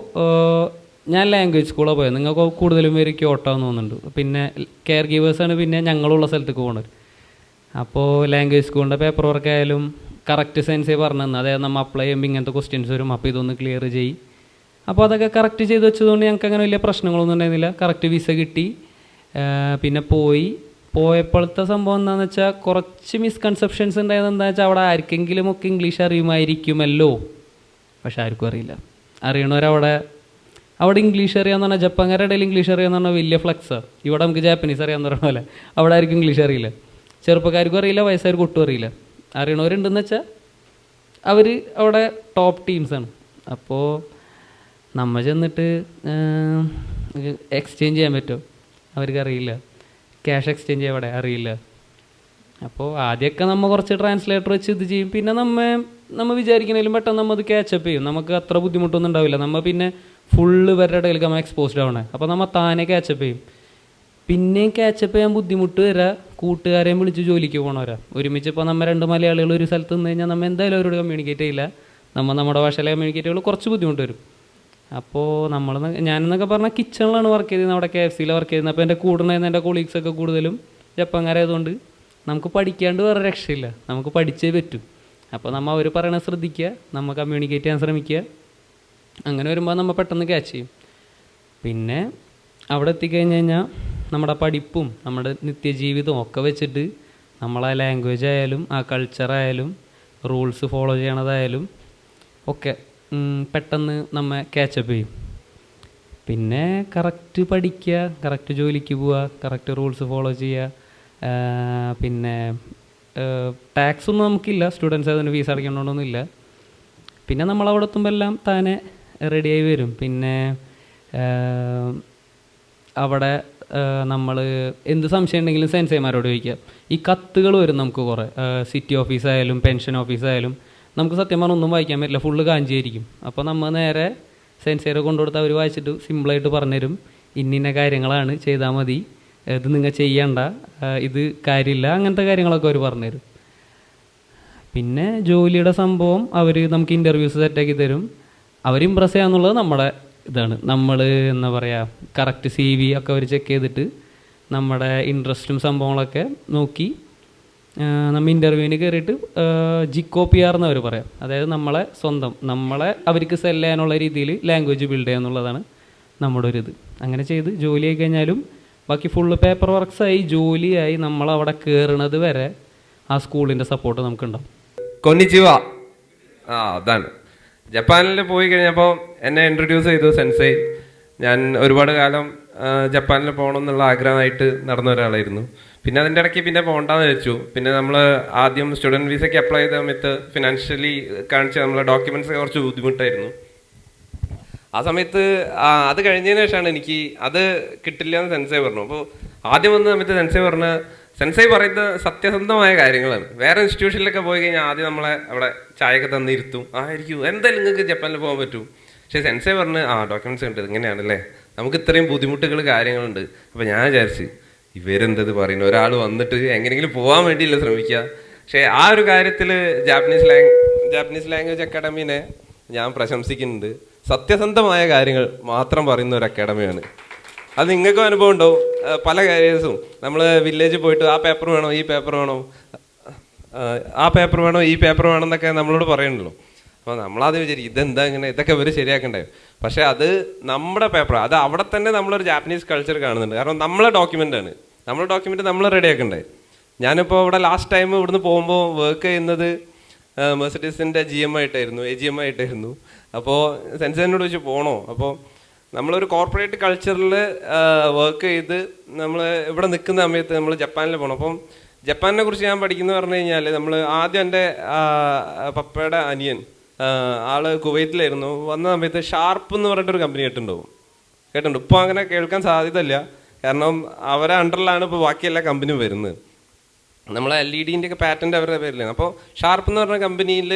ഞാൻ ലാംഗ്വേജ് സ്കൂളാണ് പോയത്. നിങ്ങൾക്ക് കൂടുതലും പേര് ക്യോട്ടോ എന്ന് തോന്നുന്നുണ്ട്. പിന്നെ കെയർ ഗീവേഴ്സാണ് പിന്നെ ഞങ്ങളുള്ള സ്ഥലത്തേക്ക് പോകുന്നത്. അപ്പോൾ ലാംഗ്വേജ് സ്കൂളിൻ്റെ പേപ്പർ വർക്ക് ആയാലും കറക്റ്റ് സെൻസേ പറഞ്ഞു തന്നെ, അതായത് നമ്മൾ അപ്ലൈ ചെയ്യുമ്പോൾ ഇങ്ങനത്തെ ക്വസ്റ്റ്യൻസ് വരും, അപ്പോൾ ഇതൊന്ന് ക്ലിയർ ചെയ്യും. അപ്പോൾ അതൊക്കെ കറക്റ്റ് ചെയ്ത് വെച്ചതുകൊണ്ട് ഞങ്ങൾക്ക് അങ്ങനെ വലിയ പ്രശ്നങ്ങളൊന്നും ഉണ്ടായിരുന്നില്ല. കറക്റ്റ് വിസ കിട്ടി. പിന്നെ പോയപ്പോഴത്തെ സംഭവം എന്താണെന്ന് വെച്ചാൽ കുറച്ച് മിസ്കൺസെപ്ഷൻസ് ഉണ്ടായത് എന്താണെന്ന് വെച്ചാൽ അവിടെ ആർക്കെങ്കിലും ഒക്കെ ഇംഗ്ലീഷ് അറിയുമായിരിക്കുമല്ലോ, പക്ഷെ ആർക്കും അറിയില്ല. അവിടെ ഇംഗ്ലീഷ് അറിയാമെന്ന് പറഞ്ഞാൽ ജപ്പാൻകാരുടെ ഇടയിൽ ഇംഗ്ലീഷ് അറിയാമെന്ന് പറഞ്ഞാൽ വലിയ ഫ്ലെക്സാണ്. ഇവിടെ നമുക്ക് ജാപ്പനീസ് അറിയാമെന്ന് പറഞ്ഞ പോലെ അവിടെ ആർക്കും ഇംഗ്ലീഷ് അറിയില്ല. ചെറുപ്പക്കാർക്കും അറിയില്ല, വയസ്സാർക്കും ഒട്ടും അറിയില്ല. അറിയണവരുണ്ടെന്ന് വെച്ചാൽ അവർ അവിടെ ടോപ്പ് ടീംസാണ്. അപ്പോൾ നമ്മൾ ചെന്നിട്ട് എക്സ്ചേഞ്ച് ചെയ്യാൻ പറ്റുമോ അവർക്കറിയില്ല. ക്യാഷ് എക്സ്ചേഞ്ച് ചെയ്യാൻ അവിടെ അറിയില്ല. അപ്പോൾ ആദ്യമൊക്കെ നമ്മൾ കുറച്ച് ട്രാൻസ്ലേറ്റർ വെച്ച് ഇത് ചെയ്യും. പിന്നെ നമ്മൾ വിചാരിക്കുന്നതിലും പെട്ടെന്ന് നമ്മൾ അത് ക്യാച്ചപ്പ് ചെയ്യും. നമുക്ക് അത്ര ബുദ്ധിമുട്ടൊന്നും ഉണ്ടാവില്ല. നമ്മൾ പിന്നെ ഫുള്ള് ഇവരുടെ ഇടയിലേക്ക് നമ്മൾ എക്സ്പോസ്ഡ് ആവണേ. അപ്പോൾ നമ്മൾ താനെ ക്യാച്ചപ്പ് ചെയ്യും. പിന്നെയും ക്യാച്ചപ്പ് ചെയ്യാൻ ബുദ്ധിമുട്ട് വരാം കൂട്ടുകാരെയും വിളിച്ച് ജോലിക്ക് പോകണവരാ. ഒരുമിച്ച് ഇപ്പോൾ നമ്മൾ 2 മലയാളികൾ ഒരു സ്ഥലത്ത് നിന്ന് കഴിഞ്ഞാൽ നമ്മൾ എന്തായാലും അവരോട് കമ്മ്യൂണിക്കേറ്റ് ചെയ്യില്ല. നമ്മുടെ ഭാഷയിലെ കമ്മ്യൂണിക്കേറ്റ് ചെയ്യുമ്പോൾ കുറച്ച് ബുദ്ധിമുട്ട് വരും. അപ്പോൾ ഞാനെന്നൊക്കെ പറഞ്ഞാൽ കിച്ചണിലാണ് വർക്ക് ചെയ്തത്, അവിടെ KFC-യിൽ വർക്ക് ചെയ്യുന്നത്. അപ്പോൾ എൻ്റെ കൂടെ ഉണ്ടായിരുന്ന എൻ്റെ കൊളീഗ്സൊക്കെ കൂടുതലും ജപ്പാൻകാരായതുകൊണ്ട് നമുക്ക് പഠിക്കാണ്ട് വേറെ രക്ഷയില്ല, നമുക്ക് പഠിച്ചേ പറ്റൂ. അപ്പോൾ നമ്മൾ അവർ പറയണത് ശ്രദ്ധിക്കുക, നമ്മൾ കമ്മ്യൂണിക്കേറ്റ് ചെയ്യാൻ ശ്രമിക്കുക. അങ്ങനെ വരുമ്പോൾ നമ്മൾ പെട്ടെന്ന് ക്യാച്ച് ചെയ്യും. പിന്നെ അവിടെ എത്തിക്കഴിഞ്ഞ് കഴിഞ്ഞാൽ നമ്മുടെ പഠിപ്പും നമ്മുടെ നിത്യജീവിതവും ഒക്കെ വെച്ചിട്ട് നമ്മളെ ലാംഗ്വേജ് ആയാലും ആ കൾച്ചറായാലും റൂൾസ് ഫോളോ ചെയ്യണതായാലും ഒക്കെ പെട്ടെന്ന് നമ്മൾ ക്യാച്ചപ്പ് ചെയ്യും. പിന്നെ കറക്റ്റ് പഠിക്കുക, കറക്റ്റ് ജോലിക്ക് പോവുക, കറക്റ്റ് റൂൾസ് ഫോളോ ചെയ്യുക. പിന്നെ ടാക്സ് ഒന്നും നമുക്കില്ല, സ്റ്റുഡൻസ് അതിന് ഫീസ് അടയ്ക്കണമെന്നൊന്നുമില്ല. പിന്നെ നമ്മളവിടെ എത്തുമ്പോൾ എല്ലാം താനെ റെഡിയായി വരും. പിന്നെ അവിടെ നമ്മൾ എന്ത് സംശയം ഉണ്ടെങ്കിലും സെൻസേമാരോട് ചോദിക്കുക. ഈ കത്തുകൾ വരും നമുക്ക് കുറേ, സിറ്റി ഓഫീസായാലും പെൻഷൻ ഓഫീസായാലും. നമുക്ക് സത്യം പറഞ്ഞാൽ ഒന്നും വായിക്കാൻ പറ്റില്ല, ഫുള്ള് കാഞ്ചിയായിരിക്കും. അപ്പോൾ നമ്മൾ നേരെ സെൻസേരെ കൊണ്ടുകൊടുത്ത് അവർ വായിച്ചിട്ട് സിമ്പിളായിട്ട് പറഞ്ഞുതരും, ഇന്ന കാര്യങ്ങളാണ് ചെയ്താൽ മതി, ഇത് നിങ്ങൾ ചെയ്യണ്ട, ഇത് കാര്യമില്ല, അങ്ങനത്തെ കാര്യങ്ങളൊക്കെ അവർ പറഞ്ഞുതരും. പിന്നെ ജോലിയുടെ സംഭവം അവർ നമുക്ക് ഇൻ്റർവ്യൂസ് സെറ്റാക്കി തരും. അവർ ഇമ്പ്രസ് ചെയ്യാന്നുള്ളത് നമ്മുടെ ഇതാണ്. നമ്മൾ എന്താ പറയുക, കറക്റ്റ് CV ഒക്കെ അവർ ചെക്ക് ചെയ്തിട്ട് നമ്മുടെ ഇൻട്രസ്റ്റും സംഭവങ്ങളൊക്കെ നോക്കി നമ്മൾ ഇൻ്റർവ്യൂവിന് കയറിയിട്ട് GCOPR എന്ന് അവർ പറയാം. അതായത് നമ്മളെ അവർക്ക് സെല് ചെയ്യാനുള്ള രീതിയിൽ ലാംഗ്വേജ് ബിൽഡ് ചെയ്യുക എന്നുള്ളതാണ് നമ്മുടെ ഒരു ഇത്. അങ്ങനെ ചെയ്ത് ജോലി ആയി കഴിഞ്ഞാലും ബാക്കി ഫുള്ള് പേപ്പർ വർക്ക്സായി ജോലിയായി നമ്മളവിടെ കയറണത് വരെ ആ സ്കൂളിൻ്റെ സപ്പോർട്ട് നമുക്കുണ്ടാവും. കൊന്നിച്ചിവ അതാണ്. ജപ്പാനിൽ പോയി കഴിഞ്ഞപ്പോൾ എന്നെ ഇൻട്രൊഡ്യൂസ് ചെയ്തു സെൻസൈ. ഞാൻ ഒരുപാട് കാലം ജപ്പാനിൽ പോകണം എന്നുള്ള ആഗ്രഹമായിട്ട് നടന്ന ഒരാളായിരുന്നു. പിന്നെ അതിൻ്റെ ഇടയ്ക്ക് പിന്നെ പോകണ്ടെന്ന് വെച്ചു. പിന്നെ നമ്മൾ ആദ്യം സ്റ്റുഡൻറ്റ് വിസയ്ക്ക് അപ്ലൈ ചെയ്ത സമയത്ത് ഫിനാൻഷ്യലി കാണിച്ച നമ്മളെ ഡോക്യുമെൻറ്റ്സ് കുറച്ച് ബുദ്ധിമുട്ടായിരുന്നു. ആ സമയത്ത് അത് കഴിഞ്ഞതിന് ശേഷമാണ് എനിക്ക് അത് കിട്ടില്ല എന്ന് സെൻസൈ പറഞ്ഞു. അപ്പോൾ ആദ്യം വന്ന സമയത്ത് സെൻസൈ പറയുന്ന സത്യസന്ധമായ കാര്യങ്ങളാണ്. വേറെ ഇൻസ്റ്റിറ്റ്യൂഷനിലൊക്കെ പോയി കഴിഞ്ഞാൽ ആദ്യം നമ്മളെ അവിടെ ചായയൊക്കെ തന്നിരുത്തും, ആയിരിക്കും എന്തായാലും നിങ്ങൾക്ക് ജപ്പാനിൽ പോകാൻ പറ്റും. പക്ഷേ സെൻസൈ പറഞ്ഞ് ഡോക്യുമെൻറ്റ്സ് ഉണ്ട്, ഇങ്ങനെയാണല്ലേ, നമുക്ക് ഇത്രയും ബുദ്ധിമുട്ടുകൾ കാര്യങ്ങളുണ്ട്. അപ്പോൾ ഞാൻ വിചാരിച്ച് ഇവരെന്തത് പറയുന്നു, ഒരാൾ വന്നിട്ട് എങ്ങനെയെങ്കിലും പോകാൻ വേണ്ടിയില്ല ശ്രമിക്കുക. പക്ഷേ ആ ഒരു കാര്യത്തിൽ ജാപ്പനീസ് ലാംഗ്വേജ് അക്കാഡമീനെ ഞാൻ പ്രശംസിക്കുന്നുണ്ട്. സത്യസന്ധമായ കാര്യങ്ങൾ മാത്രം പറയുന്ന ഒരു അക്കാഡമിയാണ്. അത് നിങ്ങൾക്കും അനുഭവം ഉണ്ടാവും. പല കാര്യസും നമ്മൾ വില്ലേജിൽ പോയിട്ട് ആ പേപ്പർ വേണോ ഈ പേപ്പർ വേണോ ഈ പേപ്പർ വേണം എന്നൊക്കെ നമ്മളോട് പറയണല്ലോ. അപ്പോൾ നമ്മളത് വിചാരിക്കും ഇതെന്താ ഇങ്ങനെ, ഇതൊക്കെ ഇവർ ശരിയാക്കണ്ടേ. പക്ഷേ അത് നമ്മുടെ പേപ്പർ, അത് അവിടെ തന്നെ നമ്മളൊരു ജാപ്പനീസ് കൾച്ചർ കാണുന്നുണ്ട്. കാരണം നമ്മളെ ഡോക്യുമെൻ്റാണ്, നമ്മളെ ഡോക്യുമെൻ്റ് നമ്മൾ റെഡിയാക്കണ്ടേ. ഞാനിപ്പോൾ ഇവിടെ ലാസ്റ്റ് ടൈം ഇവിടുന്ന് പോകുമ്പോൾ വർക്ക് ചെയ്യുന്നത് മെർസിഡീസിൻ്റെ AGM ആയിട്ടായിരുന്നു. അപ്പോൾ സെൻസറിനോട് വെച്ച് പോകണോ, അപ്പോൾ നമ്മളൊരു കോർപ്പറേറ്റ് കൾച്ചറിൽ വർക്ക് ചെയ്ത് നമ്മൾ ഇവിടെ നിൽക്കുന്ന സമയത്ത് നമ്മൾ ജപ്പാനിൽ പോകണം. അപ്പം ജപ്പാനിനെ കുറിച്ച് ഞാൻ പഠിക്കുന്നത് പറഞ്ഞു കഴിഞ്ഞാൽ, നമ്മൾ ആദ്യം എൻ്റെ പപ്പയുടെ അനിയൻ ആള് കുവൈറ്റിലായിരുന്നു. വന്ന സമയത്ത് ഷാർപ്പ് എന്ന് പറഞ്ഞിട്ടൊരു കമ്പനി കേട്ടിട്ടുണ്ട്. ഇപ്പോൾ അങ്ങനെ കേൾക്കാൻ സാധ്യതയില്ല, കാരണം അവരെ അണ്ടറിലാണ് ഇപ്പോൾ ബാക്കി എല്ലാ കമ്പനിയും വരുന്നത്. നമ്മളെ LED-ൻ്റെ ഒക്കെ പാറ്റൻ്റ് അവരുടെ പേരിലാണ്. അപ്പോൾ ഷാർപ്പ് എന്ന് പറഞ്ഞ കമ്പനിയിൽ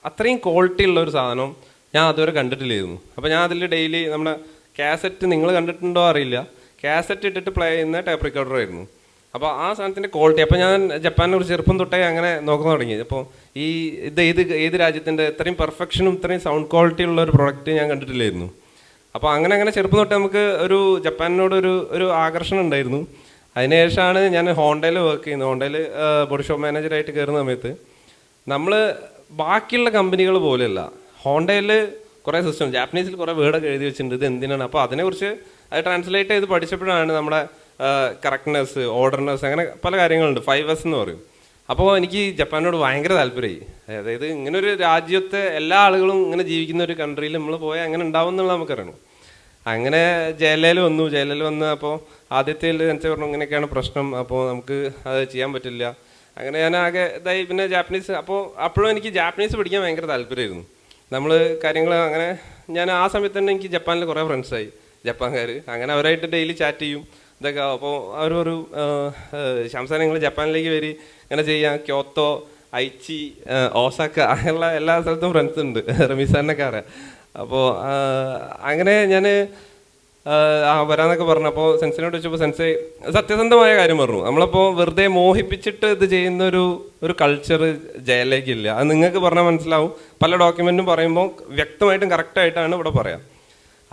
അത്രയും ക്വാളിറ്റി ഉള്ള ഒരു സാധനം ഞാൻ അതുവരെ കണ്ടിട്ടില്ലായിരുന്നു. അപ്പോൾ ഞാൻ അതിൽ ഡെയിലി നമ്മുടെ കാസറ്റ്, നിങ്ങൾ കണ്ടിട്ടുണ്ടോ അറിയില്ല, കാസറ്റ് ഇട്ടിട്ട് പ്ലേ ചെയ്യുന്ന ടേപ്പ് റെക്കോർഡറായിരുന്നു. അപ്പോൾ ആ സാധനത്തിൻ്റെ ക്വാളിറ്റി, അപ്പോൾ ഞാൻ ജപ്പാനെ കുറിച്ച് ചെറുപ്പം തൊട്ടേ അങ്ങനെ നോക്കാൻ തുടങ്ങി. അപ്പോൾ ഏത് രാജ്യത്തിൻ്റെ ഇത്രയും പെർഫെക്ഷനും ഇത്രയും സൗണ്ട് ക്വാളിറ്റി ഉള്ള ഒരു പ്രൊഡക്റ്റ് ഞാൻ കണ്ടിട്ടില്ലായിരുന്നു. അപ്പോൾ അങ്ങനെ ചെറുപ്പം തൊട്ടേ നമുക്ക് ജപ്പാനിനോട് ഒരു ആകർഷണം ഉണ്ടായിരുന്നു. അതിനുശേഷമാണ് ഞാൻ ഹോണ്ടയിൽ വർക്ക് ചെയ്യുന്നത്. ഹോണ്ടയിൽ ബോഡി ഷോപ്പ് മാനേജറായിട്ട് കയറുന്ന സമയത്ത് നമ്മൾ ബാക്കിയുള്ള കമ്പനികൾ പോലെയല്ല, ഹോണ്ടയിൽ കുറേ സിസ്റ്റം ജാപ്പനീസിൽ കുറേ വേർഡൊക്കെ എഴുതി വെച്ചിട്ടുണ്ട്, ഇത് എന്തിനാണ്. അപ്പോൾ അതിനെക്കുറിച്ച് അത് ട്രാൻസ്ലേറ്റ് ചെയ്ത് പഠിച്ചപ്പോഴാണ് നമ്മുടെ കറക്റ്റ്നെസ്, ഓർഡർനെസ്, അങ്ങനെ പല കാര്യങ്ങളുണ്ട്. 5S എന്ന് പറയും. അപ്പോൾ എനിക്ക് ജപ്പാനോട് ഭയങ്കര താല്പര്യമായി. അതായത് ഇങ്ങനെ ഒരു രാജ്യത്തെ എല്ലാ ആളുകളും ഇങ്ങനെ ജീവിക്കുന്ന ഒരു കൺട്രിയിൽ നമ്മൾ പോയാൽ അങ്ങനെ ഉണ്ടാവും എന്നുള്ളത് നമുക്കറിയണം. അങ്ങനെ ജയിലിൽ വന്ന് അപ്പോൾ ആദ്യത്തെ സെൻസൈ പറഞ്ഞു ഇങ്ങനെയൊക്കെയാണ് പ്രശ്നം, അപ്പോൾ നമുക്ക് അത് ചെയ്യാൻ പറ്റില്ല. അങ്ങനെ ഞാൻ ആകെ ഇതായി. പിന്നെ ജാപ്പനീസ്, അപ്പോഴും എനിക്ക് ജാപ്പനീസ് പഠിക്കാൻ ഭയങ്കര താല്പര്യമായിരുന്നു. നമ്മൾ കാര്യങ്ങൾ അങ്ങനെ ഞാൻ ആ സമയത്ത് തന്നെ എനിക്ക് ജപ്പാനിൽ കുറേ ഫ്രണ്ട്സായി, ജപ്പാൻകാർ. അങ്ങനെ അവരായിട്ട് ഡെയിലി ചാറ്റ് ചെയ്യും ഇതൊക്കെ. അപ്പോൾ അവരൊരു ശംസാൻ നിങ്ങൾ ജപ്പാനിലേക്ക് വരി, ഇങ്ങനെ ചെയ്യാം, ക്യോത്തോ, ഐച്ചി, ഓസാക്ക, അങ്ങനെയുള്ള എല്ലാ സ്ഥലത്തും ഫ്രണ്ട്സ് ഉണ്ട്, റമീസാനൊക്കെ അറിയാം. അപ്പോൾ അങ്ങനെ ഞാൻ വരാന്നൊക്കെ പറഞ്ഞു. അപ്പോൾ സെൻസിനോട് വെച്ചപ്പോൾ സെൻസൈ സത്യസന്ധമായ കാര്യം പറഞ്ഞു. നമ്മളപ്പോൾ വെറുതെ മോഹിപ്പിച്ചിട്ട് ഇത് ചെയ്യുന്ന ഒരു കൾച്ചർ ജയിലേക്കില്ല. അത് നിങ്ങൾക്ക് പറഞ്ഞാൽ മനസ്സിലാവും. പല ഡോക്യുമെൻറ്റും പറയുമ്പോൾ വ്യക്തമായിട്ടും കറക്റ്റായിട്ടാണ് ഇവിടെ പറയാം.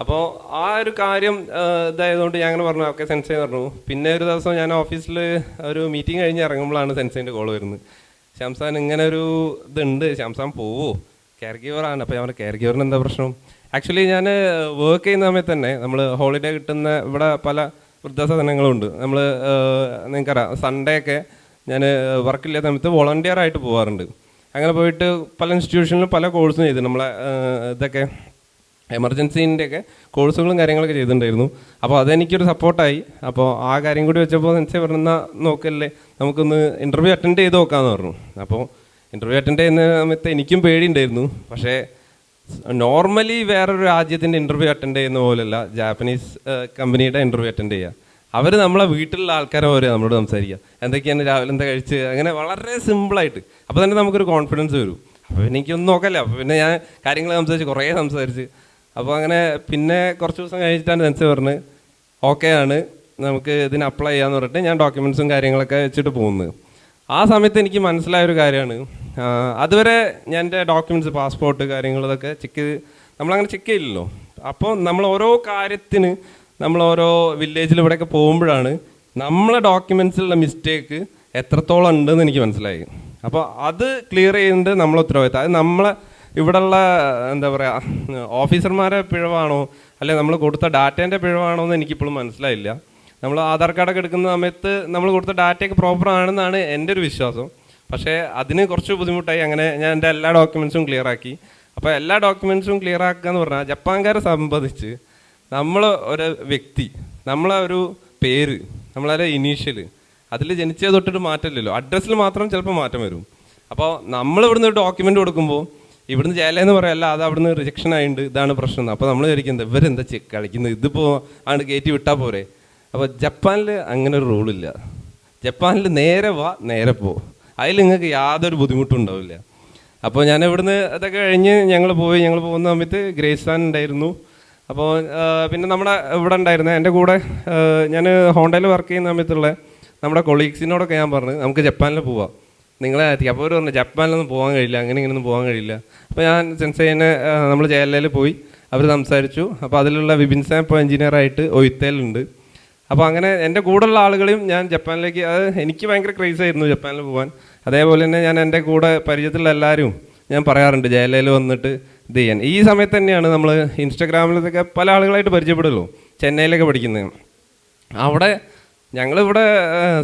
അപ്പോൾ ആ ഒരു കാര്യം ഇതായതുകൊണ്ട് ഞാൻ അങ്ങനെ പറഞ്ഞു, ഓക്കെ സെൻസൈ പറഞ്ഞു. പിന്നെ ഒരു ദിവസം ഞാൻ ഓഫീസിൽ ഒരു മീറ്റിംഗ് കഴിഞ്ഞ് ഇറങ്ങുമ്പോഴാണ് സെൻസൈൻ്റെ കോൾ വരുന്നത്. ശംസാൻ ഇങ്ങനെ ഒരു ഇതുണ്ട്, ശംസാൻ പോവോ, കെയർ ഗീവറാണ്. അപ്പോൾ ഞാൻ കെയർ ഗീവറിന് എന്താ പ്രശ്നം. ആക്ച്വലി ഞാൻ വർക്ക് ചെയ്യുന്ന സമയത്ത് തന്നെ നമ്മൾ ഹോളിഡേ കിട്ടുന്ന ഇവിടെ പല വൃദ്ധസദനങ്ങളുണ്ട്. നമ്മൾ നിങ്ങൾക്കറിയാം, സൺഡേ ഒക്കെ ഞാൻ വർക്കില്ലാത്ത സമയത്ത് വോളണ്ടിയർ ആയിട്ട് പോകാറുണ്ട്. അങ്ങനെ പോയിട്ട് പല ഇൻസ്റ്റിറ്റ്യൂഷനിലും പല കോഴ്സും ചെയ്തു. നമ്മളെ ഇതൊക്കെ എമർജൻസീൻ്റെയൊക്കെ കോഴ്സുകളും കാര്യങ്ങളൊക്കെ ചെയ്തിട്ടുണ്ടായിരുന്നു. അപ്പോൾ അതെനിക്കൊരു സപ്പോർട്ടായി. അപ്പോൾ ആ കാര്യം കൂടി വെച്ചപ്പോൾ സെൻസൈ പറഞ്ഞാൽ നോക്കല്ലേ, നമുക്കൊന്ന് ഇൻ്റർവ്യൂ അറ്റൻഡ് ചെയ്ത് നോക്കാമെന്ന് പറഞ്ഞു. അപ്പോൾ ഇൻ്റർവ്യൂ അറ്റൻഡ് ചെയ്യുന്ന സമയത്ത് എനിക്കും പേടിയുണ്ടായിരുന്നു. പക്ഷേ നോർമലി വേറൊരു രാജ്യത്തിൻ്റെ ഇൻ്റർവ്യൂ അറ്റൻഡ് ചെയ്യുന്ന പോലെയല്ല ജാപ്പനീസ് കമ്പനിയുടെ ഇൻ്റർവ്യൂ അറ്റൻഡ് ചെയ്യുക. അവർ നമ്മളെ വീട്ടിലുള്ള ആൾക്കാരെ പോലെ നമ്മളോട് സംസാരിക്കുക, എന്തൊക്കെയാണ് രാവിലെ എന്താ കഴിച്ച്, അങ്ങനെ വളരെ സിമ്പിളായിട്ട്. അപ്പോൾ തന്നെ നമുക്കൊരു കോൺഫിഡൻസ് വരും. അപ്പോൾ എനിക്കൊന്നും നോക്കല്ല. അപ്പോൾ പിന്നെ ഞാൻ കാര്യങ്ങൾ കുറേ സംസാരിച്ച് അപ്പോൾ അങ്ങനെ പിന്നെ കുറച്ച് ദിവസം കഴിഞ്ഞിട്ടാണ് സെൻസൈ പറഞ്ഞ് ഓക്കെ ആണ്, നമുക്ക് ഇതിന് അപ്ലൈ ചെയ്യാമെന്ന് പറഞ്ഞിട്ട് ഞാൻ ഡോക്യുമെൻറ്റ്സും കാര്യങ്ങളൊക്കെ വെച്ചിട്ട് പോകുന്നത്. ആ സമയത്ത് എനിക്ക് മനസ്സിലായൊരു കാര്യമാണ്, അതുവരെ ഞാൻ എൻ്റെ ഡോക്യുമെൻറ്റ്സ്, പാസ്പോർട്ട് കാര്യങ്ങൾ ഇതൊക്കെ നമ്മളങ്ങനെ ചെക്ക് ചെയ്യില്ലല്ലോ. അപ്പോൾ നമ്മൾ ഓരോ കാര്യത്തിന് നമ്മൾ ഓരോ വില്ലേജിൽ ഇവിടെയൊക്കെ പോകുമ്പോഴാണ് നമ്മളെ ഡോക്യുമെൻറ്റ്സിലുള്ള മിസ്റ്റേക്ക് എത്രത്തോളം ഉണ്ടെന്ന് എനിക്ക് മനസ്സിലായി. അപ്പോൾ അത് ക്ലിയർ ചെയ്യുന്നത് നമ്മളെ ഉത്തരവാദിത്തം. അത് നമ്മളെ ഇവിടെയുള്ള എന്താ പറയുക ഓഫീസർമാരെ പിഴവാണോ അല്ലെങ്കിൽ നമ്മൾ കൊടുത്ത ഡാറ്റേൻ്റെ പിഴവാണോ എന്ന് എനിക്കിപ്പോഴും മനസ്സിലായില്ല. നമ്മൾ ആധാർ കാർഡൊക്കെ എടുക്കുന്ന സമയത്ത് നമ്മൾ കൊടുത്ത ഡാറ്റയൊക്കെ പ്രോപ്പർ ആണെന്നാണ് എൻ്റെ ഒരു വിശ്വാസം. പക്ഷേ അതിന് കുറച്ച് ബുദ്ധിമുട്ടായി. അങ്ങനെ ഞാൻ എൻ്റെ എല്ലാ ഡോക്യുമെൻറ്റ്സും ക്ലിയർ ആക്കി. അപ്പോൾ എല്ലാ ഡോക്യുമെൻറ്റ്സും ക്ലിയർ ആക്കുക എന്ന് പറഞ്ഞാൽ ജപ്പാൻകാരെ സംബന്ധിച്ച് നമ്മൾ ഒരു വ്യക്തി, നമ്മളെ ഒരു പേര്, നമ്മളെ ഇനീഷ്യൽ, അതിൽ ജനിച്ചത് തൊട്ടിട്ട് മാറ്റമില്ലല്ലോ, അഡ്രസ്സിൽ മാത്രം ചിലപ്പോൾ മാറ്റം വരും. അപ്പോൾ നമ്മൾ ഇവിടുന്ന് ഒരു ഡോക്യുമെൻ്റ് കൊടുക്കുമ്പോൾ ഇവിടുന്ന് ജയിലെന്ന് പറയല്ല, അത് അവിടുന്ന് റിജക്ഷൻ ആയിട്ടുണ്ട്, ഇതാണ് പ്രശ്നം. അപ്പോൾ നമ്മൾ വിചാരിക്കുന്നത് ഇവരെന്താ കളിക്കുന്നത്, ഇതിപ്പോൾ ആണ് കയറ്റി വിട്ടാൽ പോരെ. അപ്പോൾ ജപ്പാനിൽ അങ്ങനെ ഒരു റൂളില്ല. ജപ്പാനിൽ നേരെ വാ നേരെ പോ, അതിൽ നിങ്ങൾക്ക് യാതൊരു ബുദ്ധിമുട്ടും ഉണ്ടാവില്ല. അപ്പോൾ ഞാൻ ഇവിടുന്ന് അതൊക്കെ കഴിഞ്ഞ് ഞങ്ങൾ പോകുന്ന സമയത്ത് ഗ്രേസാൻ ഉണ്ടായിരുന്നു. അപ്പോൾ പിന്നെ നമ്മുടെ ഇവിടെ ഉണ്ടായിരുന്നത് എൻ്റെ കൂടെ ഞാൻ ഹോണ്ടയിൽ വർക്ക് ചെയ്യുന്ന സമയത്തുള്ള നമ്മുടെ കൊളീഗ്സിനോടൊക്കെ ഞാൻ പറഞ്ഞു നമുക്ക് ജപ്പാനിൽ പോവാം, നിങ്ങളെ എത്തി. അപ്പോൾ അവർ പറഞ്ഞു ജപ്പാനിലൊന്നും പോകാൻ കഴിയില്ല, ഇങ്ങനെയൊന്നും പോകാൻ കഴിയില്ല. അപ്പോൾ ഞാൻ സെൻസൈനെ നമ്മൾ ജയലയിൽ പോയി അവർ സംസാരിച്ചു. അപ്പോൾ അതിലുള്ള വിപിൻ സാം ഇപ്പോൾ എഞ്ചിനീയറായിട്ട് ഒയ്ത്തേലുണ്ട്. അപ്പോൾ അങ്ങനെ എൻ്റെ കൂടെയുള്ള ആളുകളെയും ഞാൻ ജപ്പാനിലേക്ക്, അത് എനിക്ക് ഭയങ്കര ക്രേസ് ആയിരുന്നു ജപ്പാനിൽ പോകാൻ. അതേപോലെ തന്നെ ഞാൻ എൻ്റെ കൂടെ പരിചയത്തിലുള്ള എല്ലാവരും ഞാൻ പറയാറുണ്ട് ജയലയിൽ വന്നിട്ട് ഇത് ചെയ്യാൻ. ഈ സമയത്ത് തന്നെയാണ് നമ്മൾ ഇൻസ്റ്റാഗ്രാമിലൊക്കെ പല ആളുകളായിട്ട് പരിചയപ്പെടുമല്ലോ, ചെന്നൈയിലൊക്കെ പഠിക്കുന്നത്. അവിടെ ഞങ്ങളിവിടെ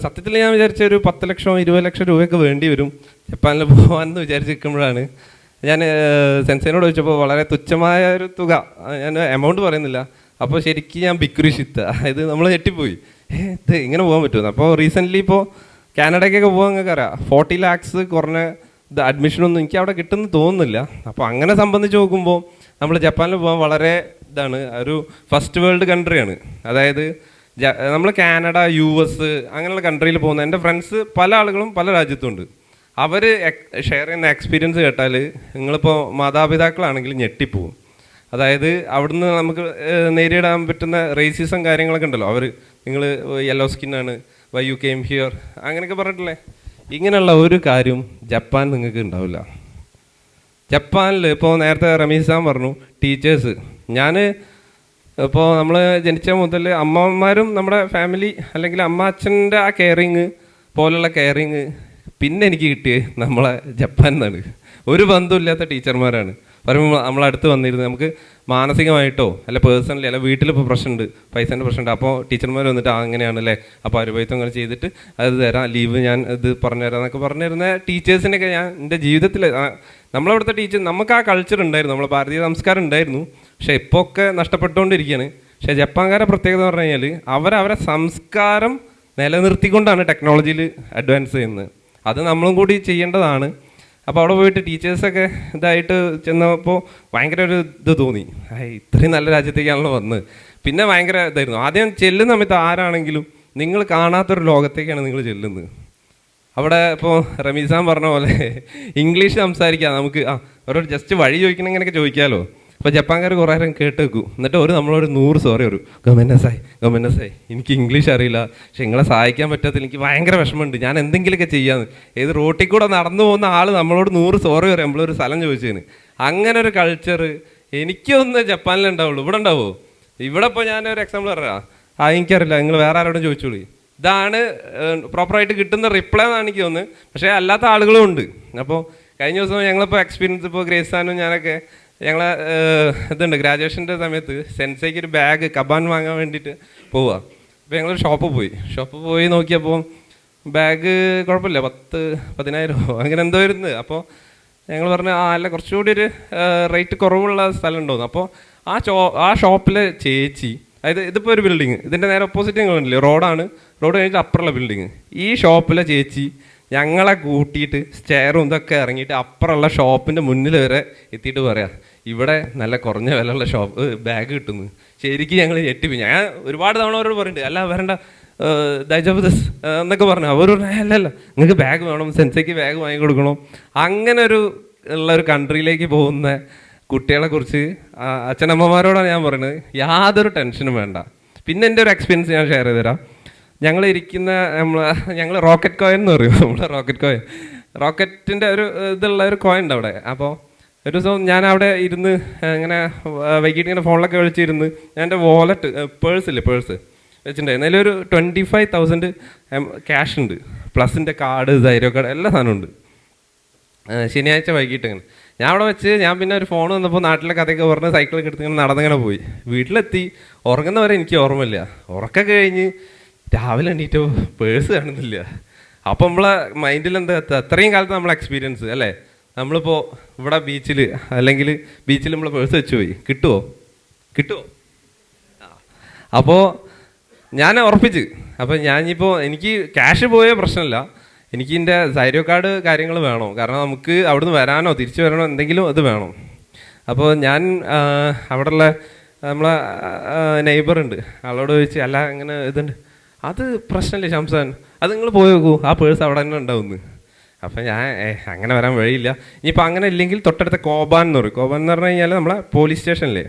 സത്യത്തിൽ ഞാൻ വിചാരിച്ച ഒരു 10 ലക്ഷം 20 ലക്ഷം രൂപയൊക്കെ വേണ്ടി വരും ജപ്പാനിൽ പോകാമെന്ന് വിചാരിച്ചിരിക്കുമ്പോഴാണ് ഞാൻ സെൻസൈനോട് ചോദിച്ചപ്പോൾ വളരെ തുച്ഛമായ ഒരു തുക, ഞാൻ എമൗണ്ട് പറയുന്നില്ല. അപ്പോൾ ശരിക്കും ഞാൻ ബിക്കുരിഷിത്ത, അതായത് നമ്മൾ ഞെട്ടിപ്പോയി, ഇത് ഇങ്ങനെ പോകാൻ പറ്റുമെന്ന്. അപ്പോൾ റീസെൻ്റ്ലി ഇപ്പോൾ കാനഡയ്ക്കൊക്കെ പോകാൻ നിങ്ങൾക്ക് അറിയാം 40 lakhs കുറഞ്ഞ ഇത് അഡ്മിഷനൊന്നും എനിക്ക് അവിടെ കിട്ടുമെന്ന് തോന്നുന്നില്ല. അപ്പോൾ അങ്ങനെ സംബന്ധിച്ച് നോക്കുമ്പോൾ നമ്മൾ ജപ്പാനിൽ പോകാൻ വളരെ ഇതാണ്, ഒരു ഫസ്റ്റ് വേൾഡ് കൺട്രിയാണ്. അതായത് നമ്മൾ കാനഡ, US അങ്ങനെയുള്ള കൺട്രിയിൽ പോകുന്ന എൻ്റെ ഫ്രണ്ട്സ് പല ആളുകളും പല രാജ്യത്തുണ്ട്. അവർ ഷെയർ ചെയ്യുന്ന എക്സ്പീരിയൻസ് കേട്ടാൽ നിങ്ങളിപ്പോൾ മാതാപിതാക്കളാണെങ്കിൽ ഞെട്ടിപ്പോവും. അതായത് അവിടുന്ന് നമുക്ക് നേരിടാൻ പറ്റുന്ന റേസിസം കാര്യങ്ങളൊക്കെ ഉണ്ടല്ലോ, നിങ്ങൾ യെല്ലോ സ്കിന്നാണ്, വൈ യു കെയിം ഹിയർ അങ്ങനെയൊക്കെ പറഞ്ഞിട്ടില്ലേ. ഇങ്ങനെയുള്ള ഒരു കാര്യം ജപ്പാൻ നിങ്ങൾക്ക് ഉണ്ടാവില്ല. ജപ്പാനിൽ ഇപ്പോൾ നേരത്തെ റമീസ് സാം പറഞ്ഞു ടീച്ചേഴ്സ്, ഞാൻ ഇപ്പോൾ നമ്മൾ ജനിച്ച മുതൽ അമ്മമാരും നമ്മുടെ ഫാമിലി അല്ലെങ്കിൽ അമ്മ അച്ഛൻ്റെ ആ കെയറിങ് പോലുള്ള കെയറിങ് പിന്നെ എനിക്ക് കിട്ടിയത് നമ്മളെ ജപ്പാനിൽ നിന്നാണ്. ഒരു ബന്ധമില്ലാത്ത ടീച്ചർമാരാണ്. പറയുമ്പോൾ നമ്മളടുത്ത് വന്നിരുന്നത് നമുക്ക് മാനസികമായിട്ടോ അല്ല പേഴ്സണലി അല്ല വീട്ടിലിപ്പോൾ പ്രശ്നമുണ്ട്, പൈസേൻ്റെ പ്രശ്നമുണ്ട്, അപ്പോൾ ടീച്ചർമാർ വന്നിട്ട് അങ്ങനെയാണല്ലേ, അപ്പോൾ അരുപയത്വം അങ്ങനെ ചെയ്തിട്ട് അത് തരാം, ലീവ് ഞാൻ ഇത് പറഞ്ഞുതരാം എന്നൊക്കെ പറഞ്ഞിരുന്ന ടീച്ചേഴ്സിനൊക്കെ ഞാൻ എൻ്റെ ജീവിതത്തിൽ നമ്മളവിടുത്തെ ടീച്ചർ, നമുക്ക് ആ കൾച്ചർ ഉണ്ടായിരുന്നു, നമ്മളെ ഭാരതീയ സംസ്കാരം ഉണ്ടായിരുന്നു. പക്ഷേ ഇപ്പോൾ ഒക്കെ നഷ്ടപ്പെട്ടുകൊണ്ടിരിക്കുകയാണ്. പക്ഷേ ജപ്പാൻകാരെ പ്രത്യേകത എന്ന് പറഞ്ഞു കഴിഞ്ഞാൽ അവരവരെ സംസ്കാരം നിലനിർത്തിക്കൊണ്ടാണ് ടെക്നോളജിയിൽ അഡ്വാൻസ് ചെയ്യുന്നത്. അത് നമ്മളും കൂടി ചെയ്യേണ്ടതാണ്. അപ്പോൾ അവിടെ പോയിട്ട് ടീച്ചേഴ്സൊക്കെ ഇതായിട്ട് ചെന്നപ്പോൾ ഭയങ്കര ഒരു ഇത് തോന്നി, ഇത്രയും നല്ല രാജ്യത്തേക്കാണല്ലോ വന്ന്. പിന്നെ ഭയങ്കര ഇതായിരുന്നു. ആദ്യം ചെല്ലുന്ന സമയത്ത് ആരാണെങ്കിലും നിങ്ങൾ കാണാത്തൊരു ലോകത്തേക്കാണ് നിങ്ങൾ ചെല്ലുന്നത്. അവിടെ ഇപ്പോൾ റമീസാൻ പറഞ്ഞ പോലെ ഇംഗ്ലീഷ് സംസാരിക്കാം, നമുക്ക് ഒരു ജസ്റ്റ് വഴി ചോദിക്കണം ഇങ്ങനെയൊക്കെ ചോദിക്കാമല്ലോ. അപ്പോൾ ജപ്പാൻകാർ കുറേ നേരം കേട്ട് വെക്കും, എന്നിട്ട് നമ്മളൊരു 100 സോറി ഒരു ഗവൺമെൻറ്റായി എനിക്ക് ഇംഗ്ലീഷ് അറിയില്ല, പക്ഷെ നിങ്ങളെ സഹായിക്കാൻ പറ്റാത്തതിൽ എനിക്ക് ഭയങ്കര വിഷമമുണ്ട്, ഞാൻ എന്തെങ്കിലുമൊക്കെ ചെയ്യാമെന്ന്. ഏത് റോട്ടിൽ കൂടെ നടന്നു പോകുന്ന ആൾ നമ്മളോട് 100 സോറി പറയും നമ്മളൊരു സ്ഥലം ചോദിച്ചതിന്. അങ്ങനെ ഒരു കൾച്ചർ എനിക്കൊന്ന് ജപ്പാനിലുണ്ടാവുള്ളൂ. ഇവിടെ ഉണ്ടാവുമോ? ഇവിടെ ഇപ്പോൾ ഞാനൊരു എക്സാമ്പിൾ പറയാം, എനിക്കറിയില്ല, നിങ്ങൾ വേറെ ആരോടും ചോദിച്ചോളൂ. ഇതാണ് പ്രോപ്പറായിട്ട് കിട്ടുന്ന റിപ്ലൈ എന്നാണ് എനിക്ക് തോന്നുന്നത്. പക്ഷേ അല്ലാത്ത ആളുകളും ഉണ്ട്. അപ്പോൾ കഴിഞ്ഞ ദിവസം ഞങ്ങളിപ്പോൾ എക്സ്പീരിയൻസ് ഇപ്പോൾ ഗ്രേസാനും ഞാനൊക്കെ ഞങ്ങളെ ഇതുണ്ട് ഗ്രാജുവേഷൻ്റെ സമയത്ത് സെൻസൈക്ക് ഒരു ബാഗ് കബാൻ വാങ്ങാൻ വേണ്ടിയിട്ട് പോവുക. അപ്പോൾ ഞങ്ങളൊരു ഷോപ്പ് പോയി നോക്കിയപ്പോൾ ബാഗ് കുഴപ്പമില്ല 10,000 അങ്ങനെ എന്തോ ഇരുന്ന്. അപ്പോൾ ഞങ്ങൾ പറഞ്ഞു അല്ല കുറച്ചുകൂടി ഒരു റേറ്റ് കുറവുള്ള സ്ഥലം ഉണ്ടോയെന്ന്. അപ്പോൾ ആ ഷോപ്പിലെ ചേച്ചി, അതായത് ഇതിപ്പോൾ ഒരു ബിൽഡിങ്, ഇതിൻ്റെ നേരെ ഓപ്പോസിറ്റ് ഞങ്ങളുണ്ടല്ലേ, റോഡ് കഴിഞ്ഞിട്ട് അപ്പുറമുള്ള ബിൽഡിങ്. ഈ ഷോപ്പിലെ ചേച്ചി ഞങ്ങളെ കൂട്ടിയിട്ട് സ്റ്റെയറും ഇതൊക്കെ ഇറങ്ങിയിട്ട് അപ്പുറമുള്ള ഷോപ്പിൻ്റെ മുന്നിൽ വരെ എത്തിയിട്ട് പറയാം ഇവിടെ നല്ല കുറഞ്ഞ വിലയുള്ള ബാഗ് കിട്ടുന്നു. ശരിക്കും ഞങ്ങൾ ഞെട്ടിപ്പോയി. ഞാൻ ഒരുപാട് തവണ അവരോട് പറയുന്നുണ്ട് അല്ല വരണ്ട ദൈജബദസ് എന്നൊക്കെ പറഞ്ഞു. അവർ അല്ലല്ല നിങ്ങൾക്ക് ബാഗ് വേണം, സെൻസയ്ക്ക് ബാഗ് വാങ്ങി കൊടുക്കണം. അങ്ങനെ ഉള്ളൊരു കൺട്രിയിലേക്ക് പോകുന്ന കുട്ടികളെ കുറിച്ച് അച്ഛനമ്മമാരോടാണ് ഞാൻ പറയുന്നത്, യാതൊരു ടെൻഷനും വേണ്ട. പിന്നെ എൻ്റെ ഒരു എക്സ്പീരിയൻസ് ഞാൻ ഷെയർ ചെയ്ത് തരാം. ഞങ്ങൾ റോക്കറ്റ് കോയിൻ എന്ന് പറയും, നമ്മളെ റോക്കറ്റിൻ്റെ ഒരു ഇതുള്ള ഒരു കോയിൻ ഉണ്ട് അവിടെ. അപ്പോൾ ഒരു ദിവസം ഞാൻ അവിടെ ഇരുന്ന് ഇങ്ങനെ വൈകിട്ട് ഇങ്ങനെ ഫോണിലൊക്കെ വിളിച്ചിരുന്ന് ഞാൻ എൻ്റെ വാലറ്റ് പേഴ്സ് വെച്ചിട്ടുണ്ടായിരുന്നു. അതിലൊരു 25,000 ക്യാഷ് ഉണ്ട്, പ്ലസിൻ്റെ കാർഡ്, ധൈര്യ കാർഡ്, എല്ലാ സാധനവും ഉണ്ട്. ശനിയാഴ്ച വൈകിട്ട് ഇങ്ങനെ ഞാൻ അവിടെ വെച്ച് ഞാൻ പിന്നെ ഒരു ഫോൺ വന്നപ്പോൾ നാട്ടിലെ കഥയൊക്കെ പറഞ്ഞ് സൈക്കിളൊക്കെ എടുത്ത് ഇങ്ങനെ നടന്നിങ്ങനെ പോയി. വീട്ടിലെത്തി ഉറങ്ങുന്നവരെ എനിക്ക് ഓർമ്മയില്ല. ഉറക്കൊക്കെ കഴിഞ്ഞ് രാവിലെ എണീറ്റോ പേഴ്സ് കാണുന്നില്ല. അപ്പം നമ്മളെ മൈൻഡിൽ എന്താ അത്രയും കാലത്ത് നമ്മളെ എക്സ്പീരിയൻസ് അല്ലേ, നമ്മളിപ്പോൾ ഇവിടെ ബീച്ചിൽ അല്ലെങ്കിൽ ബീച്ചിൽ നമ്മൾ പേഴ്സ് വെച്ച് പോയി, കിട്ടുമോ? അപ്പോൾ ഞാൻ ഉറപ്പിച്ച്. അപ്പോൾ ഞാനിപ്പോൾ എനിക്ക് ക്യാഷ് പോയ പ്രശ്നമില്ല, എനിക്ക് എൻ്റെ സൈരോ കാർഡ് കാര്യങ്ങൾ വേണം. കാരണം നമുക്ക് അവിടുന്ന് വരാനോ തിരിച്ചു വരാനോ എന്തെങ്കിലും അത് വേണം. അപ്പോൾ ഞാൻ അവിടെയുള്ള നമ്മളെ നെയ്ബറുണ്ട്, ആളോട് ചോദിച്ച് അല്ല അങ്ങനെ ഇതുണ്ട്. അത് പ്രശ്നമില്ല ഷംസാൻ, അത് നിങ്ങൾ പോയി നോക്കൂ, ആ പേഴ്സ് അവിടെ തന്നെ ഉണ്ടാവുമെന്ന്. അപ്പം ഞാൻ അങ്ങനെ വരാൻ വഴിയില്ല. ഇനിയിപ്പോൾ അങ്ങനെ ഇല്ലെങ്കിൽ തൊട്ടടുത്ത കോബാൻ എന്ന് പറയും. കോബാൻ എന്ന് പറഞ്ഞു കഴിഞ്ഞാൽ നമ്മളെ പോലീസ് സ്റ്റേഷനില്ലേ,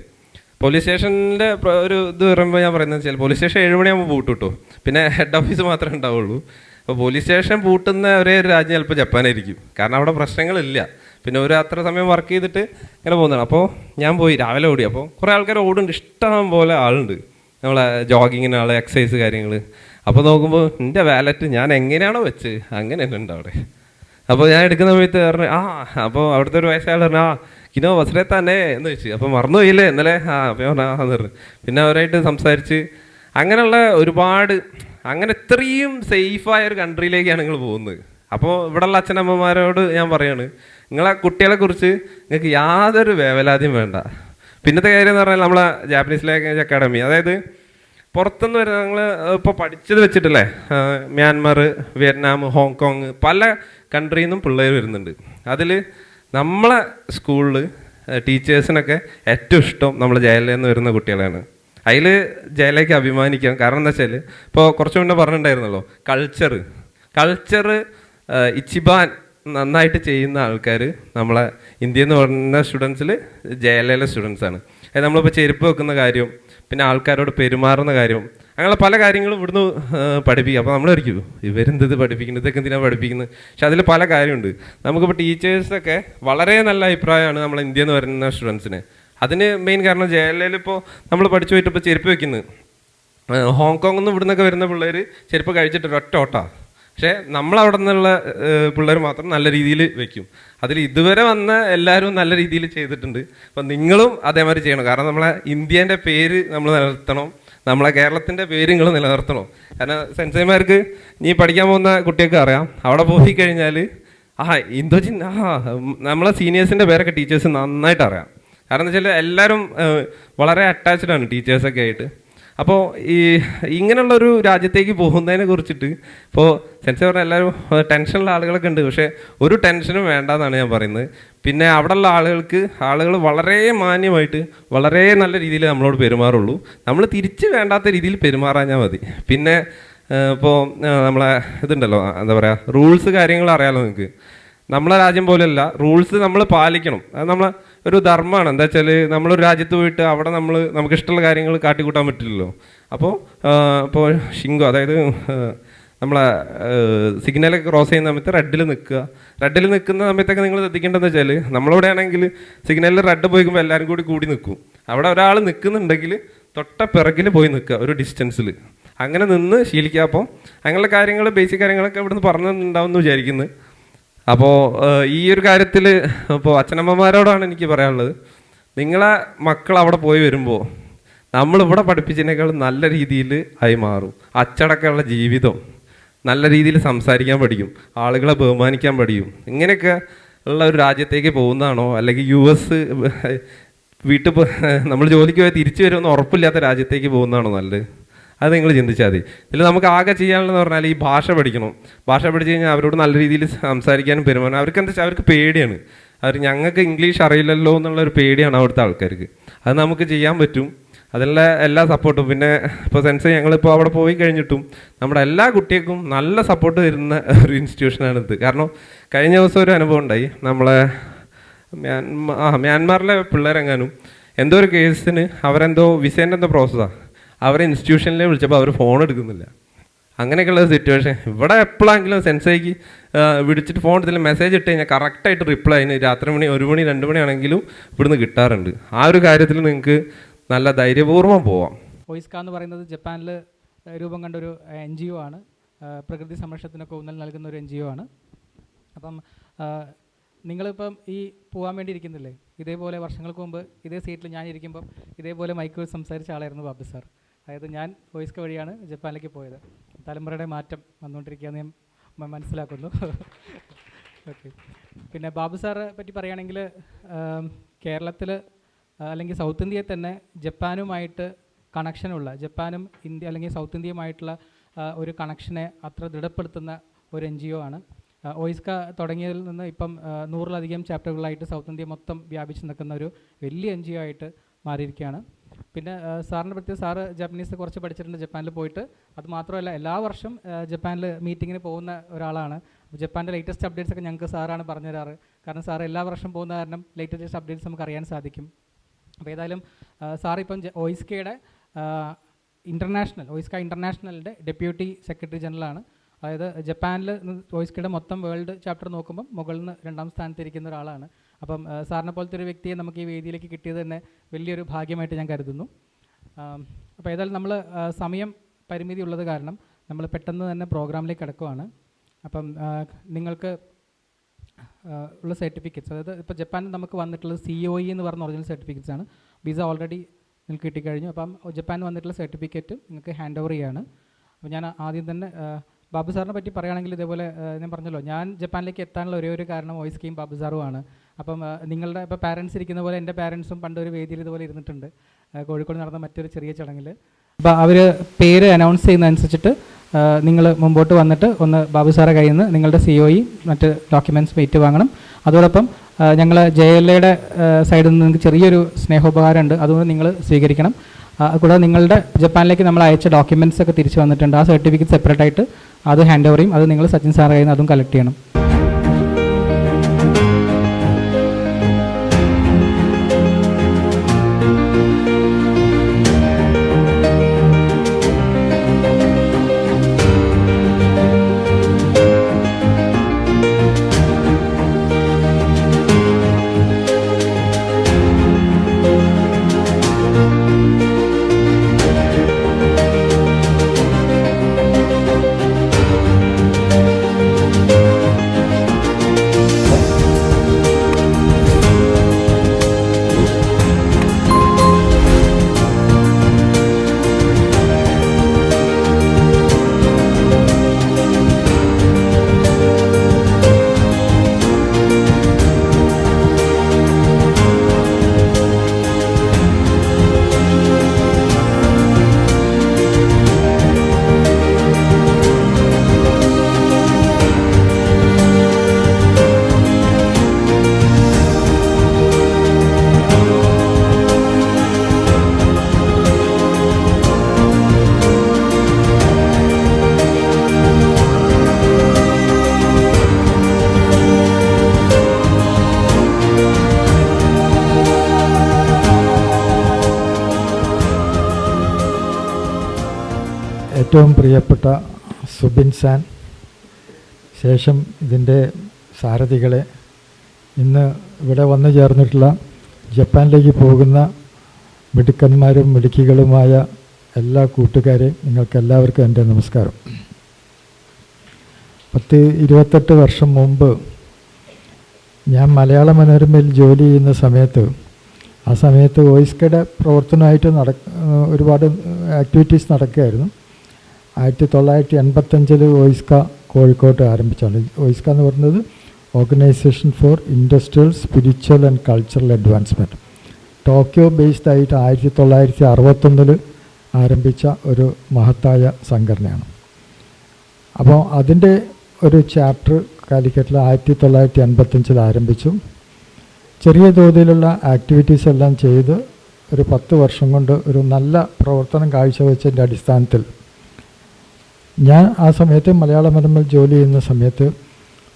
പോലീസ് സ്റ്റേഷനിൻ്റെ ഒരു ഇത് പറയുമ്പോൾ ഞാൻ പറയുന്നത് വെച്ചാൽ പോലീസ് സ്റ്റേഷൻ 7 മണിയാകുമ്പോൾ പൂട്ടും കേട്ടോ, പിന്നെ ഹെഡ് ഓഫീസ് മാത്രമേ ഉണ്ടാവുള്ളൂ. അപ്പോൾ പോലീസ് സ്റ്റേഷൻ പൂട്ടുന്ന ഒരേ ഒരു രാജ്യം ചിലപ്പോൾ ജപ്പാനായിരിക്കും, കാരണം അവിടെ പ്രശ്നങ്ങളില്ല. പിന്നെ ഒരു അത്ര സമയം വർക്ക് ചെയ്തിട്ട് ഇങ്ങനെ പോകുന്നതാണ്. അപ്പോൾ ഞാൻ പോയി രാവിലെ ഓടി. അപ്പോൾ കുറേ ആൾക്കാർ ഓടുന്നുണ്ട്, ഇഷ്ടം പോലെ ആളുണ്ട്, നമ്മളെ ജോഗിങ്ങിന് ആൾ, എക്സസൈസ് കാര്യങ്ങൾ. അപ്പോൾ നോക്കുമ്പോൾ എൻ്റെ വാലറ്റ് ഞാൻ എങ്ങനെയാണോ വെച്ച് അങ്ങനെ തന്നെ ഉണ്ട് അവിടെ. അപ്പോൾ ഞാൻ എടുക്കുന്ന സമയത്ത് പറഞ്ഞു അപ്പോൾ അവിടുത്തെ ഒരു വയസ്സാൾ പറഞ്ഞു കിനോ വസരെ തന്നെ എന്ന് വെച്ച്. അപ്പോൾ മറന്നുപോയില്ലേ ഇന്നലെ? അപ്പോൾ പറഞ്ഞു പറഞ്ഞു. പിന്നെ അവരായിട്ട് സംസാരിച്ച് അങ്ങനെയുള്ള ഒരുപാട്, അങ്ങനെ ഇത്രയും സേഫായ ഒരു കൺട്രിയിലേക്കാണ് നിങ്ങൾ പോകുന്നത്. അപ്പോൾ ഇവിടെയുള്ള അച്ഛനമ്മമാരോട് ഞാൻ പറയാണ്, നിങ്ങളെ കുട്ടികളെ കുറിച്ച് നിങ്ങൾക്ക് യാതൊരു വേവലാതിയും വേണ്ട. പിന്നത്തെ കാര്യം എന്ന് പറഞ്ഞാൽ നമ്മളെ ജാപ്പനീസ് ലാംഗ്വേജ് അക്കാഡമി, അതായത് പുറത്തുനിന്ന് വരുന്ന ഞങ്ങൾ ഇപ്പോൾ പഠിച്ചത് വെച്ചിട്ടല്ലേ, മ്യാൻമർ, വിയറ്റ്നാം, ഹോങ്കോങ്, പല കൺട്രിയിൽ നിന്നും പിള്ളേർ വരുന്നുണ്ട്. അതിൽ നമ്മളെ സ്കൂളിൽ ടീച്ചേഴ്സിനൊക്കെ ഏറ്റവും ഇഷ്ടം നമ്മൾ ജയലിൽ നിന്ന് വരുന്ന കുട്ടികളാണ്. അതിൽ ജയലേക്ക് അഭിമാനിക്കാം. കാരണം എന്താ വെച്ചാൽ ഇപ്പോൾ കുറച്ച് മുന്നേ പറഞ്ഞിട്ടുണ്ടായിരുന്നല്ലോ, കൾച്ചർ ഇച്ചിബാൻ നന്നായിട്ട് ചെയ്യുന്ന ആൾക്കാർ നമ്മളെ ഇന്ത്യയിൽ നിന്ന് പറഞ്ഞ സ്റ്റുഡൻസിൽ ജയലയിലെ സ്റ്റുഡൻസാണ്. അതായത് നമ്മളിപ്പോൾ ചെരുപ്പ് വെക്കുന്ന കാര്യം, പിന്നെ ആൾക്കാരോട് പെരുമാറുന്ന കാര്യം, അങ്ങനെ പല കാര്യങ്ങളും ഇവിടുന്ന് പഠിപ്പിക്കുക. അപ്പോൾ നമ്മൾ ഇരിക്കും ഇവരെന്തത് പഠിപ്പിക്കുന്നത്, ഇതൊക്കെ എന്തിനാണ് പഠിപ്പിക്കുന്നത്? പക്ഷെ അതിൽ പല കാര്യമുണ്ട്. നമുക്കിപ്പോൾ ടീച്ചേഴ്സൊക്കെ വളരെ നല്ല അഭിപ്രായമാണ് നമ്മളെ ഇന്ത്യയിൽ നിന്ന് വരുന്ന സ്റ്റുഡൻസിന്. അതിന് മെയിൻ കാരണം ജയലയിൽ ഇപ്പോൾ നമ്മൾ പഠിച്ചു പോയിട്ട് ഇപ്പോൾ ചെരുപ്പ് വെക്കുന്നത്, ഹോങ്കോങ്ങിൽ നിന്ന് ഇവിടുന്നൊക്കെ വരുന്ന പിള്ളേർ ചെരുപ്പ് കഴിച്ചിട്ട് ഒറ്റ ഓട്ടാ. പക്ഷേ നമ്മളവിടെ നിന്നുള്ള പിള്ളേർ മാത്രം നല്ല രീതിയിൽ വെക്കും. അതിൽ ഇതുവരെ വന്ന എല്ലാവരും നല്ല രീതിയിൽ ചെയ്തിട്ടുണ്ട്. അപ്പം നിങ്ങളും അതേമാതിരി ചെയ്യണം. കാരണം നമ്മളെ ഇന്ത്യേൻ്റെ പേര് നമ്മൾ നിലനിർത്തണം, നമ്മളെ കേരളത്തിൻ്റെ പേര് നിങ്ങൾ നിലനിർത്തണം. കാരണം സെൻസൈമാർക്ക് നീ പഠിക്കാൻ പോകുന്ന കുട്ടികൾക്ക് അറിയാം, അവിടെ പോയി കഴിഞ്ഞാൽ ഇന്തോജിൻ നമ്മളെ സീനിയേഴ്സിൻ്റെ പേരൊക്കെ ടീച്ചേഴ്സ് നന്നായിട്ട് അറിയാം. കാരണം എന്താ വെച്ചാൽ എല്ലാവരും വളരെ അറ്റാച്ച്ഡാണ് ടീച്ചേഴ്സൊക്കെ ആയിട്ട്. അപ്പോൾ ഇങ്ങനെയുള്ളൊരു രാജ്യത്തേക്ക് പോകുന്നതിനെ കുറിച്ചിട്ട് ഇപ്പോൾ സെൻസർ പറഞ്ഞാൽ എല്ലാവരും ടെൻഷനുള്ള ആളുകളൊക്കെ ഉണ്ട്, പക്ഷേ ഒരു ടെൻഷനും വേണ്ടെന്നാണ് ഞാൻ പറയുന്നത്. പിന്നെ അവിടെയുള്ള ആളുകൾ വളരെ മാന്യമായിട്ട് വളരെ നല്ല രീതിയിൽ നമ്മളോട് പെരുമാറുള്ളൂ. നമ്മൾ തിരിച്ച് വേണ്ടാത്ത രീതിയിൽ പെരുമാറാഞ്ഞാൽ മതി. പിന്നെ ഇപ്പോൾ നമ്മളെ ഇതുണ്ടല്ലോ, എന്താ പറയുക, റൂൾസ് കാര്യങ്ങൾ അറിയാമല്ലോ നിങ്ങൾക്ക്. നമ്മളെ രാജ്യം പോലെയല്ല, റൂൾസ് നമ്മൾ പാലിക്കണം. അത് നമ്മളെ ഒരു ധർമ്മമാണ്. എന്താ വെച്ചാൽ നമ്മളൊരു രാജ്യത്ത് പോയിട്ട് അവിടെ നമുക്ക് ഇഷ്ടമുള്ള കാര്യങ്ങൾ കാട്ടിക്കൂട്ടാൻ പറ്റില്ലല്ലോ. അപ്പോൾ ഇപ്പോൾ ഷിങ്കോ, അതായത് നമ്മളെ സിഗ്നലൊക്കെ ക്രോസ് ചെയ്യുന്ന സമയത്ത് റെഡിൽ നിൽക്കുന്ന സമയത്തൊക്കെ നിങ്ങൾ ശ്രദ്ധിക്കേണ്ടതെന്ന് വെച്ചാൽ, നമ്മളിവിടെ ആണെങ്കിൽ സിഗ്നലിൽ റെഡ് പോയിക്കുമ്പോൾ എല്ലാവരും കൂടി നിൽക്കും. അവിടെ ഒരാൾ നിൽക്കുന്നുണ്ടെങ്കിൽ തൊട്ട പിറകിൽ പോയി നിൽക്കുക ഒരു ഡിസ്റ്റൻസിൽ, അങ്ങനെ നിന്ന് ശീലിക്കുക. അപ്പോൾ അങ്ങനെയുള്ള കാര്യങ്ങൾ, ബേസിക് കാര്യങ്ങളൊക്കെ ഇവിടുന്ന് പറഞ്ഞിട്ടുണ്ടാവുമെന്ന് വിചാരിക്കുന്നു. അപ്പോൾ ഈ ഒരു കാര്യത്തിൽ ഇപ്പോൾ അച്ഛനമ്മമാരോടാണ് എനിക്ക് പറയാനുള്ളത്, നിങ്ങളെ മക്കൾ അവിടെ പോയി വരുമ്പോൾ നമ്മളിവിടെ പഠിപ്പിച്ചതിനേക്കാൾ നല്ല രീതിയിൽ ആയി മാറും. അച്ചടക്കമുള്ള ജീവിതം, നല്ല രീതിയിൽ സംസാരിക്കാൻ പഠിക്കും, ആളുകളെ ബഹുമാനിക്കാൻ പഠിക്കും. ഇങ്ങനെയൊക്കെ ഉള്ള ഒരു രാജ്യത്തേക്ക് പോകുന്നതാണോ, അല്ലെങ്കിൽ US വീട്ടിൽ നമ്മൾ ജോലിക്ക് പോയി തിരിച്ചു വരുമെന്ന് ഉറപ്പില്ലാത്ത രാജ്യത്തേക്ക് പോകുന്നതാണോ നല്ലത്? അത് നിങ്ങൾ ചിന്തിച്ചാൽ മതി. ഇതിൽ നമുക്ക് ആകെ ചെയ്യാനുള്ളതെന്ന് പറഞ്ഞാൽ ഈ ഭാഷ പഠിക്കണം. ഭാഷ പഠിച്ചു കഴിഞ്ഞാൽ അവരോട് നല്ല രീതിയിൽ സംസാരിക്കാനും പെരുമാറാനും. അവർക്ക് എന്താ വെച്ചാൽ അവർക്ക് പേടിയാണ്. ഞങ്ങൾക്ക് ഇംഗ്ലീഷ് അറിയില്ലല്ലോ എന്നുള്ളൊരു പേടിയാണ് അവിടുത്തെ ആൾക്കാർക്ക്. അത് നമുക്ക് ചെയ്യാൻ പറ്റും, അതിനുള്ള എല്ലാ സപ്പോർട്ടും. പിന്നെ ഇപ്പോൾ സെൻസ് ഞങ്ങളിപ്പോൾ അവിടെ പോയി കഴിഞ്ഞിട്ടും നമ്മുടെ എല്ലാ കുട്ടികൾക്കും നല്ല സപ്പോർട്ട് തരുന്ന ഒരു ഇൻസ്റ്റിറ്റ്യൂഷനാണിത്. കാരണം കഴിഞ്ഞ ദിവസം ഒരു അനുഭവം ഉണ്ടായി. നമ്മളെ മ്യാൻമാറിലെ പിള്ളേരെങ്ങാനും എന്തോ ഒരു കേസിന് അവരെന്തോ വിസേൻ്റെ എന്തോ പ്രോസസ്സാണ്, അവരെ ഇൻസ്റ്റിറ്റ്യൂഷനിൽ വിളിച്ചപ്പോൾ അവർ ഫോൺ എടുക്കുന്നില്ല. അങ്ങനെയൊക്കെയുള്ള സിറ്റുവേഷൻ ഇവിടെ എപ്പോഴെങ്കിലും സെൻസൈക്ക് വിളിച്ചിട്ട് ഫോൺ എടുത്തില്ല, മെസ്സേജ് ഇട്ട് കഴിഞ്ഞാൽ കറക്റ്റായിട്ട് റിപ്ലൈ അതിന് രാത്രി 1 മണി 2 മണി ആണെങ്കിലും ഇവിടുന്ന് കിട്ടാറുണ്ട്. ആ ഒരു കാര്യത്തിൽ നിങ്ങൾക്ക് നല്ല ധൈര്യപൂർവ്വം പോവാം. OISCA എന്ന് പറയുന്നത് ജപ്പാനിൽ രൂപം കണ്ട ഒരു NGO ആണ്. പ്രകൃതി സംരക്ഷണത്തിനൊക്കെ ഊന്നൽ നൽകുന്ന ഒരു NGO ആണ്. അപ്പം നിങ്ങളിപ്പം ഈ പോകാൻ വേണ്ടി ഇരിക്കുന്നില്ലേ, ഇതേപോലെ വർഷങ്ങൾക്ക് മുമ്പ് ഇതേ സീറ്റിൽ ഞാൻ ഇരിക്കുമ്പം ഇതേപോലെ മൈക്കിൽ സംസാരിച്ച ആളായിരുന്നു ബാബു സാർ. അതായത് ഞാൻ OISCA വഴിയാണ് ജപ്പാനിലേക്ക് പോയത്. തലമുറയുടെ മാറ്റം വന്നുകൊണ്ടിരിക്കുകയെന്ന് ഞാൻ മനസ്സിലാക്കുന്നു. ഓക്കെ. പിന്നെ ബാബു സാറെ പറ്റി പറയുകയാണെങ്കിൽ കേരളത്തിൽ അല്ലെങ്കിൽ സൗത്ത് ഇന്ത്യയിൽ തന്നെ ജപ്പാനുമായിട്ട് കണക്ഷനുള്ള ജപ്പാനും ഇന്ത്യ അല്ലെങ്കിൽ സൗത്ത് ഇന്ത്യയുമായിട്ടുള്ള ഒരു കണക്ഷനെ അത്ര ദൃഢപ്പെടുത്തുന്ന ഒരു NGO ആണ്. OISCA തുടങ്ങിയതിൽ നിന്ന് ഇപ്പം 100-ലധികം ചാപ്റ്ററുകളായിട്ട് സൗത്ത് ഇന്ത്യ മൊത്തം വ്യാപിച്ച് നിൽക്കുന്ന ഒരു വലിയ NGO ആയിട്ട് മാറിയിരിക്കുകയാണ്. പിന്നെ സാറിൻ്റെ പ്രത്യേകം സാറ് ജാപ്പനീസ് കുറച്ച് പഠിച്ചിട്ടുണ്ട് ജപ്പാനിൽ പോയിട്ട്. അത് മാത്രമല്ല എല്ലാ വർഷം ജപ്പാനിൽ മീറ്റിങ്ങിന് പോകുന്ന ഒരാളാണ്. ജപ്പാൻ്റെ ലേറ്റസ്റ്റ് അപ്ഡേറ്റ്സ് ഒക്കെ ഞങ്ങൾക്ക് സാറാണ് പറഞ്ഞു തരാറ്. കാരണം സാർ എല്ലാ വർഷം പോകുന്ന കാരണം ലേറ്റസ്റ്റ് അപ്ഡേറ്റ്സ് നമുക്ക് അറിയാൻ സാധിക്കും. അപ്പോൾ ഏതായാലും സാറിപ്പം OISCA ഇൻ്റർനാഷണലിൻ്റെ ഡെപ്യൂട്ടി സെക്രട്ടറി ജനറലാണ്. അതായത് ജപ്പാനിൽ OISCA മൊത്തം വേൾഡ് ചാപ്റ്റർ നോക്കുമ്പം മുകളിൽ നിന്ന് 2ാം സ്ഥാനത്തിരിക്കുന്ന ഒരാളാണ്. അപ്പം സാറിനെ പോലത്തെ ഒരു വ്യക്തിയെ നമുക്ക് ഈ വേദിയിലേക്ക് കിട്ടിയത് തന്നെ വലിയൊരു ഭാഗ്യമായിട്ട് ഞാൻ കരുതുന്നു. അപ്പോൾ ഏതായാലും നമ്മൾ സമയം പരിമിതി ഉള്ളത് കാരണം നമ്മൾ പെട്ടെന്ന് തന്നെ പ്രോഗ്രാമിലേക്ക് കിടക്കുവാണ്. അപ്പം നിങ്ങൾക്ക് ഉള്ള സർട്ടിഫിക്കറ്റ്സ്, അതായത് ഇപ്പോൾ ജപ്പാനിൽ നമുക്ക് വന്നിട്ടുള്ളത് COE എന്ന് പറഞ്ഞ ഒറിജിനൽ സർട്ടിഫിക്കറ്റ്സ് ആണ്. വിസ ഓൾറെഡി നിങ്ങൾക്ക് കിട്ടിക്കഴിഞ്ഞു. അപ്പം ജപ്പാനിൽ വന്നിട്ടുള്ള സർട്ടിഫിക്കറ്റ് നിങ്ങൾക്ക് ഹാൻഡ് ഓവർ ചെയ്യാണ്. അപ്പോൾ ഞാൻ ആദ്യം തന്നെ ബാബു സാറിനെ പറ്റി പറയുകയാണെങ്കിൽ ഇതേപോലെ ഞാൻ പറഞ്ഞല്ലോ, ഞാൻ ജപ്പാനിലേക്ക് എത്താനുള്ള ഒരു കാരണം OISCAയും ബാബു സാറുമാണ്. അപ്പം നിങ്ങളുടെ ഇപ്പോൾ പാരൻസ് ഇരിക്കുന്ന പോലെ എൻ്റെ പാരൻസും പണ്ടൊരു വേദിയിൽ ഇതുപോലെ ഇരുന്നിട്ടുണ്ട് കോഴിക്കോട് നടന്ന മറ്റൊരു ചെറിയ ചടങ്ങിൽ. അപ്പോൾ അവർ പേര് അനൗൺസ് ചെയ്യുന്നതനുസരിച്ചിട്ട് നിങ്ങൾ മുമ്പോട്ട് വന്നിട്ട് ഒന്ന് ബാബു സാറെ കയ്യിൽ നിന്ന് നിങ്ങളുടെ COE മറ്റ് ഡോക്യുമെൻറ്റ്സ് വെയിറ്റ് വാങ്ങണം. അതോടൊപ്പം ഞങ്ങൾ JLAയുടെ സൈഡിൽ നിന്ന് നിങ്ങൾക്ക് ചെറിയൊരു സ്നേഹോപകാരമുണ്ട്, അതുകൊണ്ട് നിങ്ങൾ സ്വീകരിക്കണം. കൂടാതെ നിങ്ങളുടെ ജപ്പാനിലേക്ക് നമ്മൾ അയച്ച ഡോക്യുമെൻറ്റ്സ് ഒക്കെ തിരിച്ച് വന്നിട്ടുണ്ട്. ആ സർട്ടിഫിക്കറ്റ് സെപ്പറേറ്റ് ആയിട്ട് അത് ഹാൻഡ് ഓവർ ചെയ്യും. അത് നിങ്ങൾ സച്ചിൻ സാറിൻ്റെ കയ്യിൽ നിന്ന് അതും കളക്ട് ചെയ്യണം. ഏറ്റവും പ്രിയപ്പെട്ട സുബിൻ സാൻ, ശേഷം ഇതിൻ്റെ സാരഥികളെ, ഇന്ന് ഇവിടെ വന്നു ചേർന്നിട്ടുള്ള ജപ്പാനിലേക്ക് പോകുന്ന മിടുക്കന്മാരും മിടുക്കികളുമായ എല്ലാ കൂട്ടുകാരെയും നിങ്ങൾക്കെല്ലാവർക്കും എൻ്റെ നമസ്കാരം. 28 വർഷം മുമ്പ് ഞാൻ മലയാള മനോരമയിൽ ജോലി ചെയ്യുന്ന സമയത്ത്, ആ സമയത്ത് OISCAയുടെ പ്രവർത്തനമായിട്ട് ഒരുപാട് ആക്ടിവിറ്റീസ് നടക്കുകയായിരുന്നു. 1985 OISCA കോഴിക്കോട്ട് ആരംഭിച്ചാണ്. OISCA എന്ന് പറയുന്നത് organisation for industrial spiritual and cultural advancement. Tokyo based ആയിട്ട് 1961 ആരംഭിച്ച ഒരു മഹത്തായ സംഘടനയാണ്. അപ്പോൾ അതിൻ്റെ ഒരു ചാപ്റ്റർ കാലിക്കറ്റിൽ 1985 ആരംഭിച്ചു. ചെറിയ തോതിലുള്ള ആക്ടിവിറ്റീസ് എല്ലാം ചെയ്ത് ഒരു 10 വർഷം കൊണ്ട് ഒരു നല്ല പ്രവർത്തനം കാഴ്ചവെച്ചതിൻ്റെ അടിസ്ഥാനത്തിൽ ഞാൻ ആ സമയത്ത് മലയാള മനോരമയിൽ ജോലി ചെയ്യുന്ന സമയത്ത്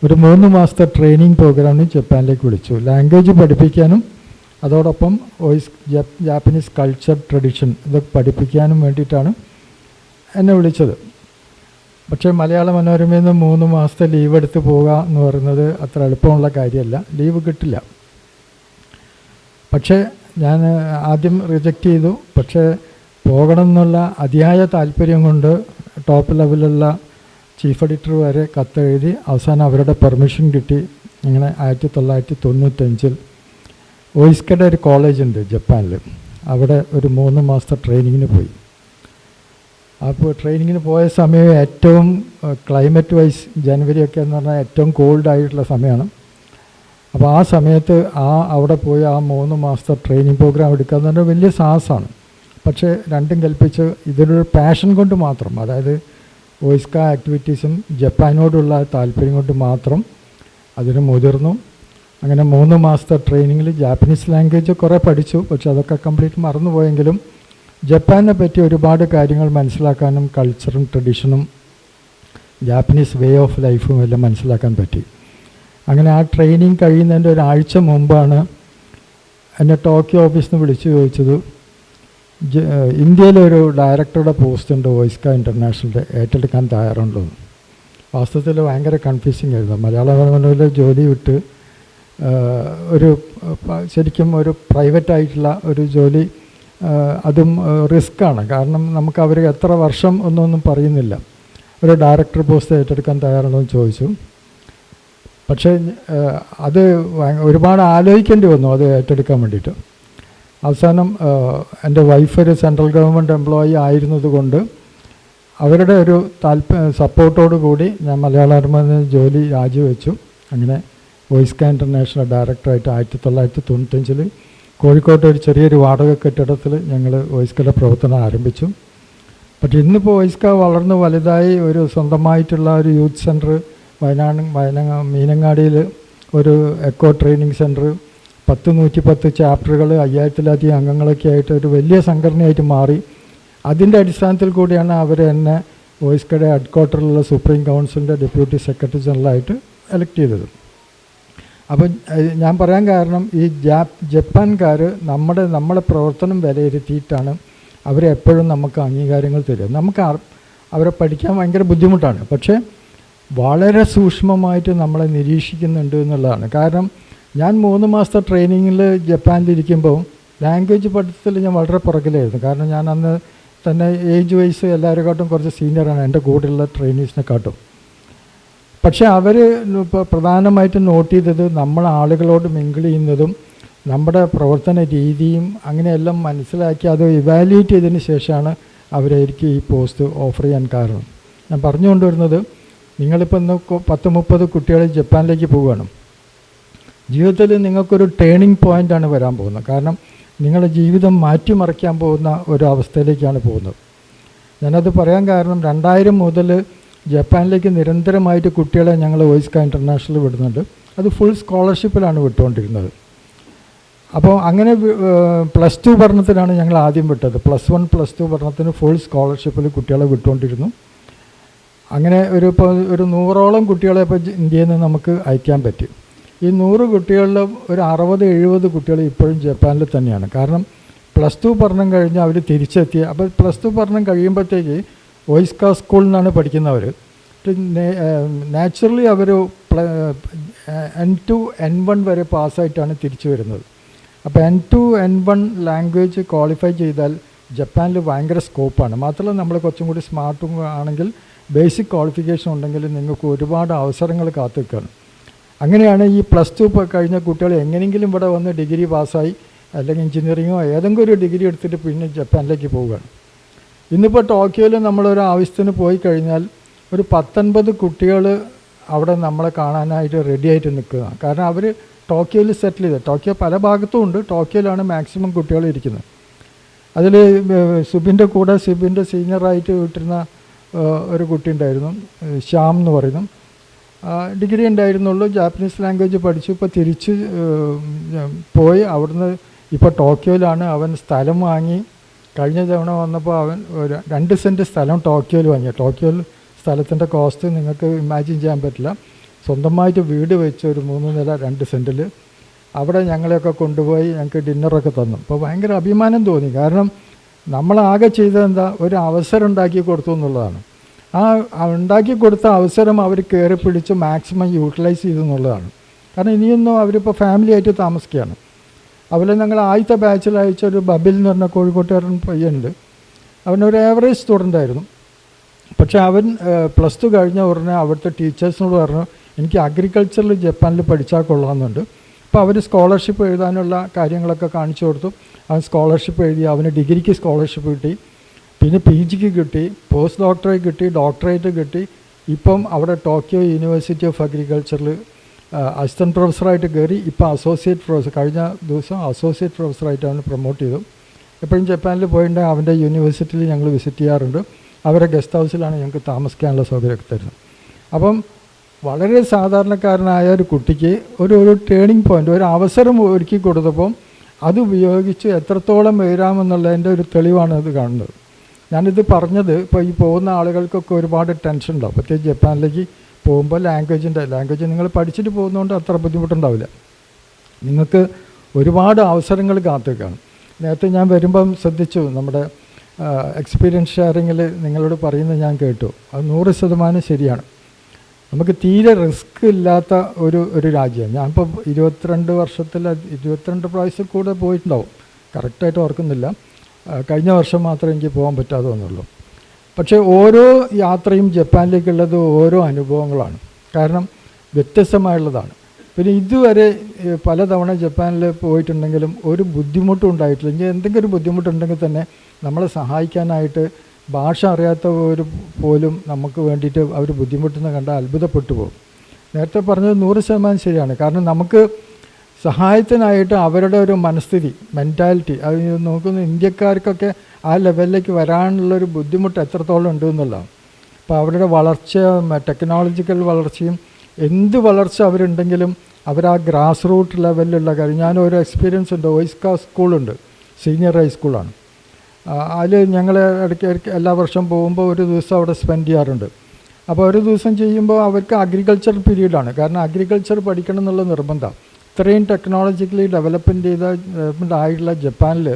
ഒരു 3 മാസത്തെ ട്രെയിനിങ് പ്രോഗ്രാമിന് ജപ്പാനിലേക്ക് വിളിച്ചു. ലാംഗ്വേജ് പഠിപ്പിക്കാനും അതോടൊപ്പം ജാപ്പനീസ് കൾച്ചർ ട്രഡീഷൻ ഇതൊക്കെ പഠിപ്പിക്കാനും വേണ്ടിയിട്ടാണ് എന്നെ വിളിച്ചത്. പക്ഷേ മലയാള മനോരമയിൽ നിന്ന് 3 മാസത്തെ ലീവ് എടുത്ത് പോകുക എന്ന് പറയുന്നത് അത്ര എളുപ്പമുള്ള കാര്യമല്ല, ലീവ് കിട്ടില്ല. പക്ഷേ ഞാൻ ആദ്യം റിജക്റ്റ് ചെയ്തു. പക്ഷേ പോകണം എന്നുള്ള അതിയായ താല്പര്യം കൊണ്ട് ടോപ്പ് ലെവലുള്ള ചീഫ് എഡിറ്റർ വരെ കത്തെഴുതി അവസാനം അവരുടെ പെർമിഷൻ കിട്ടി. അങ്ങനെ 1995 OISCAയുടെ ഒരു കോളേജുണ്ട് ജപ്പാനിൽ, അവിടെ ഒരു 3 മാസത്തെ ട്രെയിനിങ്ങിന് പോയി. അപ്പോൾ ട്രെയിനിങ്ങിന് പോയ സമയം ഏറ്റവും ക്ലൈമറ്റ് വൈസ് ജനുവരിയൊക്കെ എന്ന് പറഞ്ഞാൽ ഏറ്റവും കോൾഡ് ആയിട്ടുള്ള സമയമാണ്. അപ്പോൾ ആ സമയത്ത് അവിടെ പോയി ആ 3 മാസത്തെ ട്രെയിനിങ് പ്രോഗ്രാം എടുക്കുക എന്ന് പറഞ്ഞാൽ വലിയ സാഹസമാണ്. പക്ഷേ രണ്ടും കൽപ്പിച്ച് ഇതിലൊരു പാഷൻ കൊണ്ട് മാത്രം, അതായത് വോയിസ്ക ആക്ടിവിറ്റീസും ജപ്പാനോടുള്ള താല്പര്യം കൊണ്ട് മാത്രം അതിന് മുതിർന്നു. അങ്ങനെ 3 മാസത്തെ ട്രെയിനിങ്ങിൽ ജാപ്പനീസ് ലാംഗ്വേജ് കുറേ പഠിച്ചു. പക്ഷെ അതൊക്കെ കംപ്ലീറ്റ് മറന്നുപോയെങ്കിലും ജപ്പാനെ പറ്റി ഒരുപാട് കാര്യങ്ങൾ മനസ്സിലാക്കാനും കൾച്ചറും ട്രഡീഷനും ജാപ്പനീസ് വേ ഓഫ് ലൈഫും എല്ലാം മനസ്സിലാക്കാൻ പറ്റി. അങ്ങനെ ആ ട്രെയിനിങ് കഴിയുന്നതിൻ്റെ ഒരാഴ്ച മുമ്പാണ് എന്നെ ടോക്കിയോ ഓഫീസിൽ നിന്ന് വിളിച്ചു ചോദിച്ചത്, ഇന്ത്യയിലൊരു ഡയറക്ടറുടെ പോസ്റ്റ് ഉണ്ട് വോയിസ്ക ഇൻ്റർനാഷണലിൻ്റെ, ഏറ്റെടുക്കാൻ തയ്യാറുണ്ടോ? വാസ്തവത്തിൽ ഭയങ്കര കൺഫ്യൂസിങ് ആയിരുന്നു. മലയാള മനോരമയിലെ ജോലി വിട്ട് ശരിക്കും ഒരു പ്രൈവറ്റായിട്ടുള്ള ഒരു ജോലി, അതും റിസ്ക്കാണ്. കാരണം നമുക്ക് അവർ എത്ര വർഷം ഒന്നും പറയുന്നില്ല. ഒരു ഡയറക്ടർ പോസ്റ്റ് ഏറ്റെടുക്കാൻ തയ്യാറുണ്ടോ എന്ന് ചോദിച്ചു. പക്ഷേ അത് ഒരുപാട് ആലോചിക്കേണ്ടി വന്നു അത് ഏറ്റെടുക്കാൻ വേണ്ടിയിട്ട്. അവസാനം എൻ്റെ വൈഫ് ഒരു സെൻട്രൽ ഗവൺമെൻറ് എംപ്ലോയി ആയിരുന്നതുകൊണ്ട് അവരുടെ ഒരു സപ്പോർട്ടോടു കൂടി ഞാൻ മലയാള മനോരമയിൽ ജോലി രാജിവെച്ചു. അങ്ങനെ വോയിസ്ക ഇൻ്റർനാഷണൽ ഡയറക്ടറായിട്ട് 1995 കോഴിക്കോട്ട് ഒരു ചെറിയൊരു വാടക കെട്ടിടത്തിൽ ഞങ്ങൾ വോയിസ്കയുടെ പ്രവർത്തനം ആരംഭിച്ചു. പക്ഷേ ഇന്നിപ്പോൾ വോയിസ്ക വളർന്ന് വലുതായി ഒരു സ്വന്തമായിട്ടുള്ള ഒരു യൂത്ത് സെൻറ്റർ മീനങ്ങാടിയിൽ ഒരു എക്കോ ട്രെയിനിങ് സെൻറ്റർ, 110 ചാപ്റ്ററുകൾ, 5000-ലധികം അംഗങ്ങളൊക്കെ ആയിട്ട് ഒരു വലിയ സംഘടനയായിട്ട് മാറി. അതിൻ്റെ അടിസ്ഥാനത്തിൽ കൂടിയാണ് അവർ എന്നെ വോയിസ്കയുടെ ഹെഡ്ക്വാർട്ടറിലുള്ള സുപ്രീം കൗൺസിലിൻ്റെ ഡെപ്യൂട്ടി സെക്രട്ടറി ജനറലായിട്ട് എലക്ട് ചെയ്തത്. അപ്പം ഞാൻ പറയാൻ കാരണം ഈ ജപ്പാൻകാർ നമ്മളെ പ്രവർത്തനം വിലയിരുത്തിയിട്ടാണ് അവരെപ്പോഴും നമുക്ക് അംഗീകാരങ്ങൾ തരിക. നമുക്ക് അവരെ പഠിക്കാൻ ഭയങ്കര ബുദ്ധിമുട്ടാണ്, പക്ഷേ വളരെ സൂക്ഷ്മമായിട്ട് നമ്മളെ നിരീക്ഷിക്കുന്നുണ്ട് എന്നുള്ളതാണ്. കാരണം ഞാൻ 3 മാസത്തെ ട്രെയിനിങ്ങിൽ ജപ്പാനിലിരിക്കുമ്പോൾ ലാംഗ്വേജ് പഠിത്തത്തിൽ ഞാൻ വളരെ പുറകിലായിരുന്നു. കാരണം ഞാൻ അന്ന് തന്നെ ഏജ് വൈസ് എല്ലാവരെക്കാട്ടും കുറച്ച് സീനിയറാണ് എൻ്റെ കൂടെയുള്ള ട്രെയിനീസിനെക്കാട്ടും. പക്ഷേ അവർ ഇപ്പോൾ പ്രധാനമായിട്ടും നോട്ട് ചെയ്തത് നമ്മൾ ആളുകളോട് മിങ്കിൾ ചെയ്യുന്നതും നമ്മുടെ പ്രവർത്തന രീതിയും അങ്ങനെയെല്ലാം മനസ്സിലാക്കി അത് ഇവാലുവേറ്റ് ചെയ്തതിന് ശേഷമാണ് അവരായിരിക്കും ഈ പോസ്റ്റ് ഓഫർ ചെയ്യാൻ കാരണം. ഞാൻ പറഞ്ഞുകൊണ്ടുവരുന്നത്, നിങ്ങളിപ്പോൾ ഇന്ന് 10-30 കുട്ടികൾ ജപ്പാനിലേക്ക് പോവുകയാണ്. ജീവിതത്തിൽ നിങ്ങൾക്കൊരു ടേണിംഗ് പോയിൻ്റാണ് വരാൻ പോകുന്നത്. കാരണം നിങ്ങളുടെ ജീവിതം മാറ്റിമറിക്കാൻ പോകുന്ന ഒരു അവസ്ഥയിലേക്കാണ് പോകുന്നത്. ഞാനത് പറയാൻ കാരണം 2000 മുതൽ ജപ്പാനിലേക്ക് നിരന്തരമായിട്ട് കുട്ടികളെ ഞങ്ങൾ വോയിസ്ക ഇൻ്റർനാഷണൽ വിടുന്നുണ്ട്. അത് ഫുൾ സ്കോളർഷിപ്പിലാണ് വിട്ടുകൊണ്ടിരുന്നത്. അപ്പോൾ അങ്ങനെ +2 പഠനത്തിനാണ് ഞങ്ങൾ ആദ്യം വിട്ടത്. +1 +2 പഠനത്തിന് ഫുൾ സ്കോളർഷിപ്പിൽ കുട്ടികളെ വിട്ടുകൊണ്ടിരുന്നു. അങ്ങനെ ഇപ്പോൾ ഒരു 100ഓളം കുട്ടികളെ ഇപ്പോൾ ഇന്ത്യയിൽ നിന്ന് നമുക്ക് അയക്കാൻ പറ്റും. ഈ 100 കുട്ടികളിൽ ഒരു 60-70 കുട്ടികൾ ഇപ്പോഴും ജപ്പാനിൽ തന്നെയാണ്. കാരണം +2 പഠനം കഴിഞ്ഞ് അവർ തിരിച്ചെത്തി. അപ്പോൾ +2 പഠനം കഴിയുമ്പോഴത്തേക്ക് വോയിസ്ക സ്കൂളിൽ നിന്നാണ് പഠിക്കുന്നവർ. നാച്ചുറലി അവർ N2 N1 വരെ പാസ്സായിട്ടാണ് തിരിച്ചു വരുന്നത്. അപ്പോൾ N2 N1 ലാംഗ്വേജ് ക്വാളിഫൈ ചെയ്താൽ ജപ്പാനിൽ ഭയങ്കര സ്കോപ്പാണ്. മാത്രമല്ല നമ്മൾ കുറച്ചും കൂടി സ്മാർട്ടും ആണെങ്കിൽ ബേസിക് ക്വാളിഫിക്കേഷൻ ഉണ്ടെങ്കിൽ നിങ്ങൾക്ക് ഒരുപാട് അവസരങ്ങൾ കാത്തിരിക്കുകയാണ്. അങ്ങനെയാണ് ഈ +2 കഴിഞ്ഞ കുട്ടികൾ എങ്ങനെയെങ്കിലും ഇവിടെ വന്ന് ഡിഗ്രി പാസ്സായി അല്ലെങ്കിൽ എഞ്ചിനീയറിങ്ങോ ഏതെങ്കിലും ഒരു ഡിഗ്രി എടുത്തിട്ട് പിന്നെ ജപ്പാനിലേക്ക് പോവുകയാണ്. ഇന്നിപ്പോൾ ടോക്കിയോയിൽ നമ്മളൊരു ആവശ്യത്തിന് പോയി കഴിഞ്ഞാൽ ഒരു 19 കുട്ടികൾ അവിടെ നമ്മളെ കാണാനായിട്ട് റെഡി ആയിട്ട് നിൽക്കുക. കാരണം അവർ ടോക്കിയോയിൽ സെറ്റിൽ ചെയ്ത്, ടോക്കിയോ പല ഭാഗത്തും ഉണ്ട്, ടോക്കിയോയിലാണ് മാക്സിമം കുട്ടികൾ ഇരിക്കുന്നത്. അതിൽ സുബിൻ്റെ കൂടെ സുബിൻ്റെ സീനിയറായിട്ട് വിട്ടിരുന്ന ഒരു കുട്ടി ഉണ്ടായിരുന്നു, ശ്യാം എന്ന് പറയുന്നു. ഡിഗ്രി ഉണ്ടായിരുന്നുള്ളൂ, ജാപ്പനീസ് ലാംഗ്വേജ് പഠിച്ചു. ഇപ്പോൾ തിരിച്ച് പോയി അവിടുന്ന് ഇപ്പോൾ ടോക്കിയോയിലാണ്. അവൻ സ്ഥലം വാങ്ങി. കഴിഞ്ഞ തവണ വന്നപ്പോൾ അവൻ 2 സെൻറ്റ് സ്ഥലം ടോക്കിയോയിൽ വാങ്ങി. ടോക്കിയോയിൽ സ്ഥലത്തിൻ്റെ കോസ്റ്റ് നിങ്ങൾക്ക് ഇമാജിൻ ചെയ്യാൻ പറ്റില്ല. സ്വന്തമായിട്ട് വീട് വെച്ച് ഒരു 3 നില 2 സെൻറ്റിൽ അവിടെ ഞങ്ങളെയൊക്കെ കൊണ്ടുപോയി ഞങ്ങൾക്ക് ഡിന്നറൊക്കെ തന്നു. അപ്പോൾ ഭയങ്കര അഭിമാനം തോന്നി. കാരണം നമ്മളാകെ ചെയ്തത് എന്താ, ഒരു അവസരം ഉണ്ടാക്കി കൊടുത്തു എന്നുള്ളതാണ്. ആ ഉണ്ടാക്കി കൊടുത്ത അവസരം അവർ കയറി പിടിച്ച് മാക്സിമം യൂട്ടിലൈസ് ചെയ്തു എന്നുള്ളതാണ്. കാരണം ഇനിയൊന്നും അവരിപ്പോൾ ഫാമിലി ആയിട്ട് താമസിക്കുകയാണ്. അതുപോലെ ഞങ്ങൾ ആദ്യത്തെ ബാച്ചിൽ അയച്ച ഒരു ബബിൽ എന്ന് പറഞ്ഞ കോഴിക്കോട്ടുകാരൻ പയ്യനുണ്ട്. അവനൊരു ആവറേജ് സ്റ്റുഡൻ്റ് ആയിരുന്നു. പക്ഷേ അവൻ +2 കഴിഞ്ഞ ഉടനെ അവിടുത്തെ ടീച്ചേഴ്സിനോട് പറഞ്ഞു, എനിക്ക് അഗ്രികൾച്ചറിൽ ജപ്പാനിൽ പഠിച്ചാൽ കൊള്ളാമെന്നുണ്ട്. അപ്പോൾ അവർ സ്കോളർഷിപ്പ് എഴുതാനുള്ള കാര്യങ്ങളൊക്കെ കാണിച്ചു കൊടുത്തു. അവൻ സ്കോളർഷിപ്പ് എഴുതി. അവന് ഡിഗ്രിക്ക് സ്കോളർഷിപ്പ് കിട്ടി, പിന്നെ PGക്ക് കിട്ടി, പോസ്റ്റ് ഡോക്ടറേറ്റ് കിട്ടി, ഡോക്ടറേറ്റ് കിട്ടി. ഇപ്പം അവിടെ ടോക്കിയോ യൂണിവേഴ്സിറ്റി ഓഫ് അഗ്രികൾച്ചറിൽ അസിസ്റ്റൻറ്റ് പ്രൊഫസറായിട്ട് കയറി. ഇപ്പോൾ അസോസിയേറ്റ് പ്രൊഫസർ, കഴിഞ്ഞ ദിവസം അസോസിയേറ്റ് പ്രൊഫസറായിട്ട് അവന് പ്രൊമോട്ട് ചെയ്തു. എപ്പോഴും ജപ്പാനിൽ പോയിട്ടുണ്ടെങ്കിൽ അവൻ്റെ യൂണിവേഴ്സിറ്റിയിൽ ഞങ്ങൾ വിസിറ്റ് ചെയ്യാറുണ്ട്. അവരുടെ ഗസ്റ്റ് ഹൗസിലാണ് ഞങ്ങൾക്ക് താമസിക്കാനുള്ള സൗകര്യമൊക്കെ തരുന്നത്. അപ്പം വളരെ സാധാരണക്കാരനായ ഒരു കുട്ടിക്ക് ഒരു ടേണിംഗ് പോയിൻ്റ്, ഒരു അവസരം ഒരുക്കി കൊടുത്തപ്പോൾ അത് ഉപയോഗിച്ച് എത്രത്തോളം വരാമെന്നുള്ളതിൻ്റെ ഒരു തെളിവാണ് ഇത് കാണുന്നത്. ഞാനിത് പറഞ്ഞത് ഇപ്പോൾ ഈ പോകുന്ന ആളുകൾക്കൊക്കെ ഒരുപാട് ടെൻഷൻ ഉണ്ടാവും. പ്രത്യേകിച്ച് ജപ്പാനിലേക്ക് പോകുമ്പോൾ ലാംഗ്വേജ് നിങ്ങൾ പഠിച്ചിട്ട് പോകുന്നതുകൊണ്ട് അത്ര ബുദ്ധിമുട്ടുണ്ടാവില്ല. നിങ്ങൾക്ക് ഒരുപാട് അവസരങ്ങൾ കാത്തിരിക്കുകയാണ്. നേരത്തെ ഞാൻ വരുമ്പം ശ്രദ്ധിച്ചു, നമ്മുടെ എക്സ്പീരിയൻസ് ഷെയറിങ്ങിൽ നിങ്ങളോട് പറയുന്നത് ഞാൻ കേട്ടു. അത് 100% ശരിയാണ്. നമുക്ക് തീരെ റിസ്ക് ഇല്ലാത്ത ഒരു രാജ്യമാണ്. ഞാനിപ്പോൾ 22 പ്രാവശ്യം കൂടെ പോയിട്ടുണ്ടാവും, കറക്റ്റായിട്ട് ഓർക്കുന്നില്ല. കഴിഞ്ഞ വർഷം മാത്രമേ എനിക്ക് പോകാൻ പറ്റാതെ വന്നുള്ളൂ. പക്ഷേ ഓരോ യാത്രയും ജപ്പാനിലേക്കുള്ളത് ഓരോ അനുഭവങ്ങളാണ്, കാരണം വ്യത്യസ്തമായുള്ളതാണ്. പിന്നെ ഇതുവരെ പലതവണ ജപ്പാനിൽ പോയിട്ടുണ്ടെങ്കിലും ഒരു ബുദ്ധിമുട്ടും ഉണ്ടായിട്ടില്ല. ഇനി എന്തെങ്കിലും ഒരു ബുദ്ധിമുട്ടുണ്ടെങ്കിൽ തന്നെ നമ്മളെ സഹായിക്കാനായിട്ട് ഭാഷ അറിയാത്തവർ പോലും നമുക്ക് വേണ്ടിയിട്ട് അവർ ബുദ്ധിമുട്ടുന്ന കണ്ടാൽ അത്ഭുതപ്പെട്ടു പോകും. നേരത്തെ പറഞ്ഞത് 100% ശരിയാണ്. കാരണം നമുക്ക് സഹായത്തിനായിട്ട് അവരുടെ ഒരു മനസ്ഥിതി, മെൻറ്റാലിറ്റി, അത് നോക്കുന്ന ഇന്ത്യക്കാർക്കൊക്കെ ആ ലെവലിലേക്ക് വരാനുള്ളൊരു ബുദ്ധിമുട്ട് എത്രത്തോളം ഉണ്ട് എന്നുള്ളതാണ്. അപ്പോൾ അവരുടെ വളർച്ച, ടെക്നോളജിക്കൽ വളർച്ചയും എന്ത് വളർച്ച അവരുണ്ടെങ്കിലും അവർ ആ ഗ്രാസ് റൂട്ട് ലെവലിലുള്ള കാര്യം. ഞാനൊരു എക്സ്പീരിയൻസ് ഉണ്ട്. ഒയ്സ്ക സ്കൂളുണ്ട്, സീനിയർ ഹൈസ്കൂളാണ്. അതിൽ ഞങ്ങൾ ഇടയ്ക്ക് എല്ലാ വർഷം പോകുമ്പോൾ ഒരു ദിവസം അവിടെ സ്പെൻഡ് ചെയ്യാറുണ്ട്. അപ്പോൾ ഒരു ദിവസം ചെയ്യുമ്പോൾ അവർക്ക് അഗ്രികൾച്ചർ പീരീഡാണ്. കാരണം അഗ്രികൾച്ചർ പഠിക്കണം എന്നുള്ള നിർബന്ധമാണ്. ഇത്രയും ടെക്നോളജിക്കലി ഡെവലപ്മെൻ്റ് ആയിട്ടുള്ള ജപ്പാനിൽ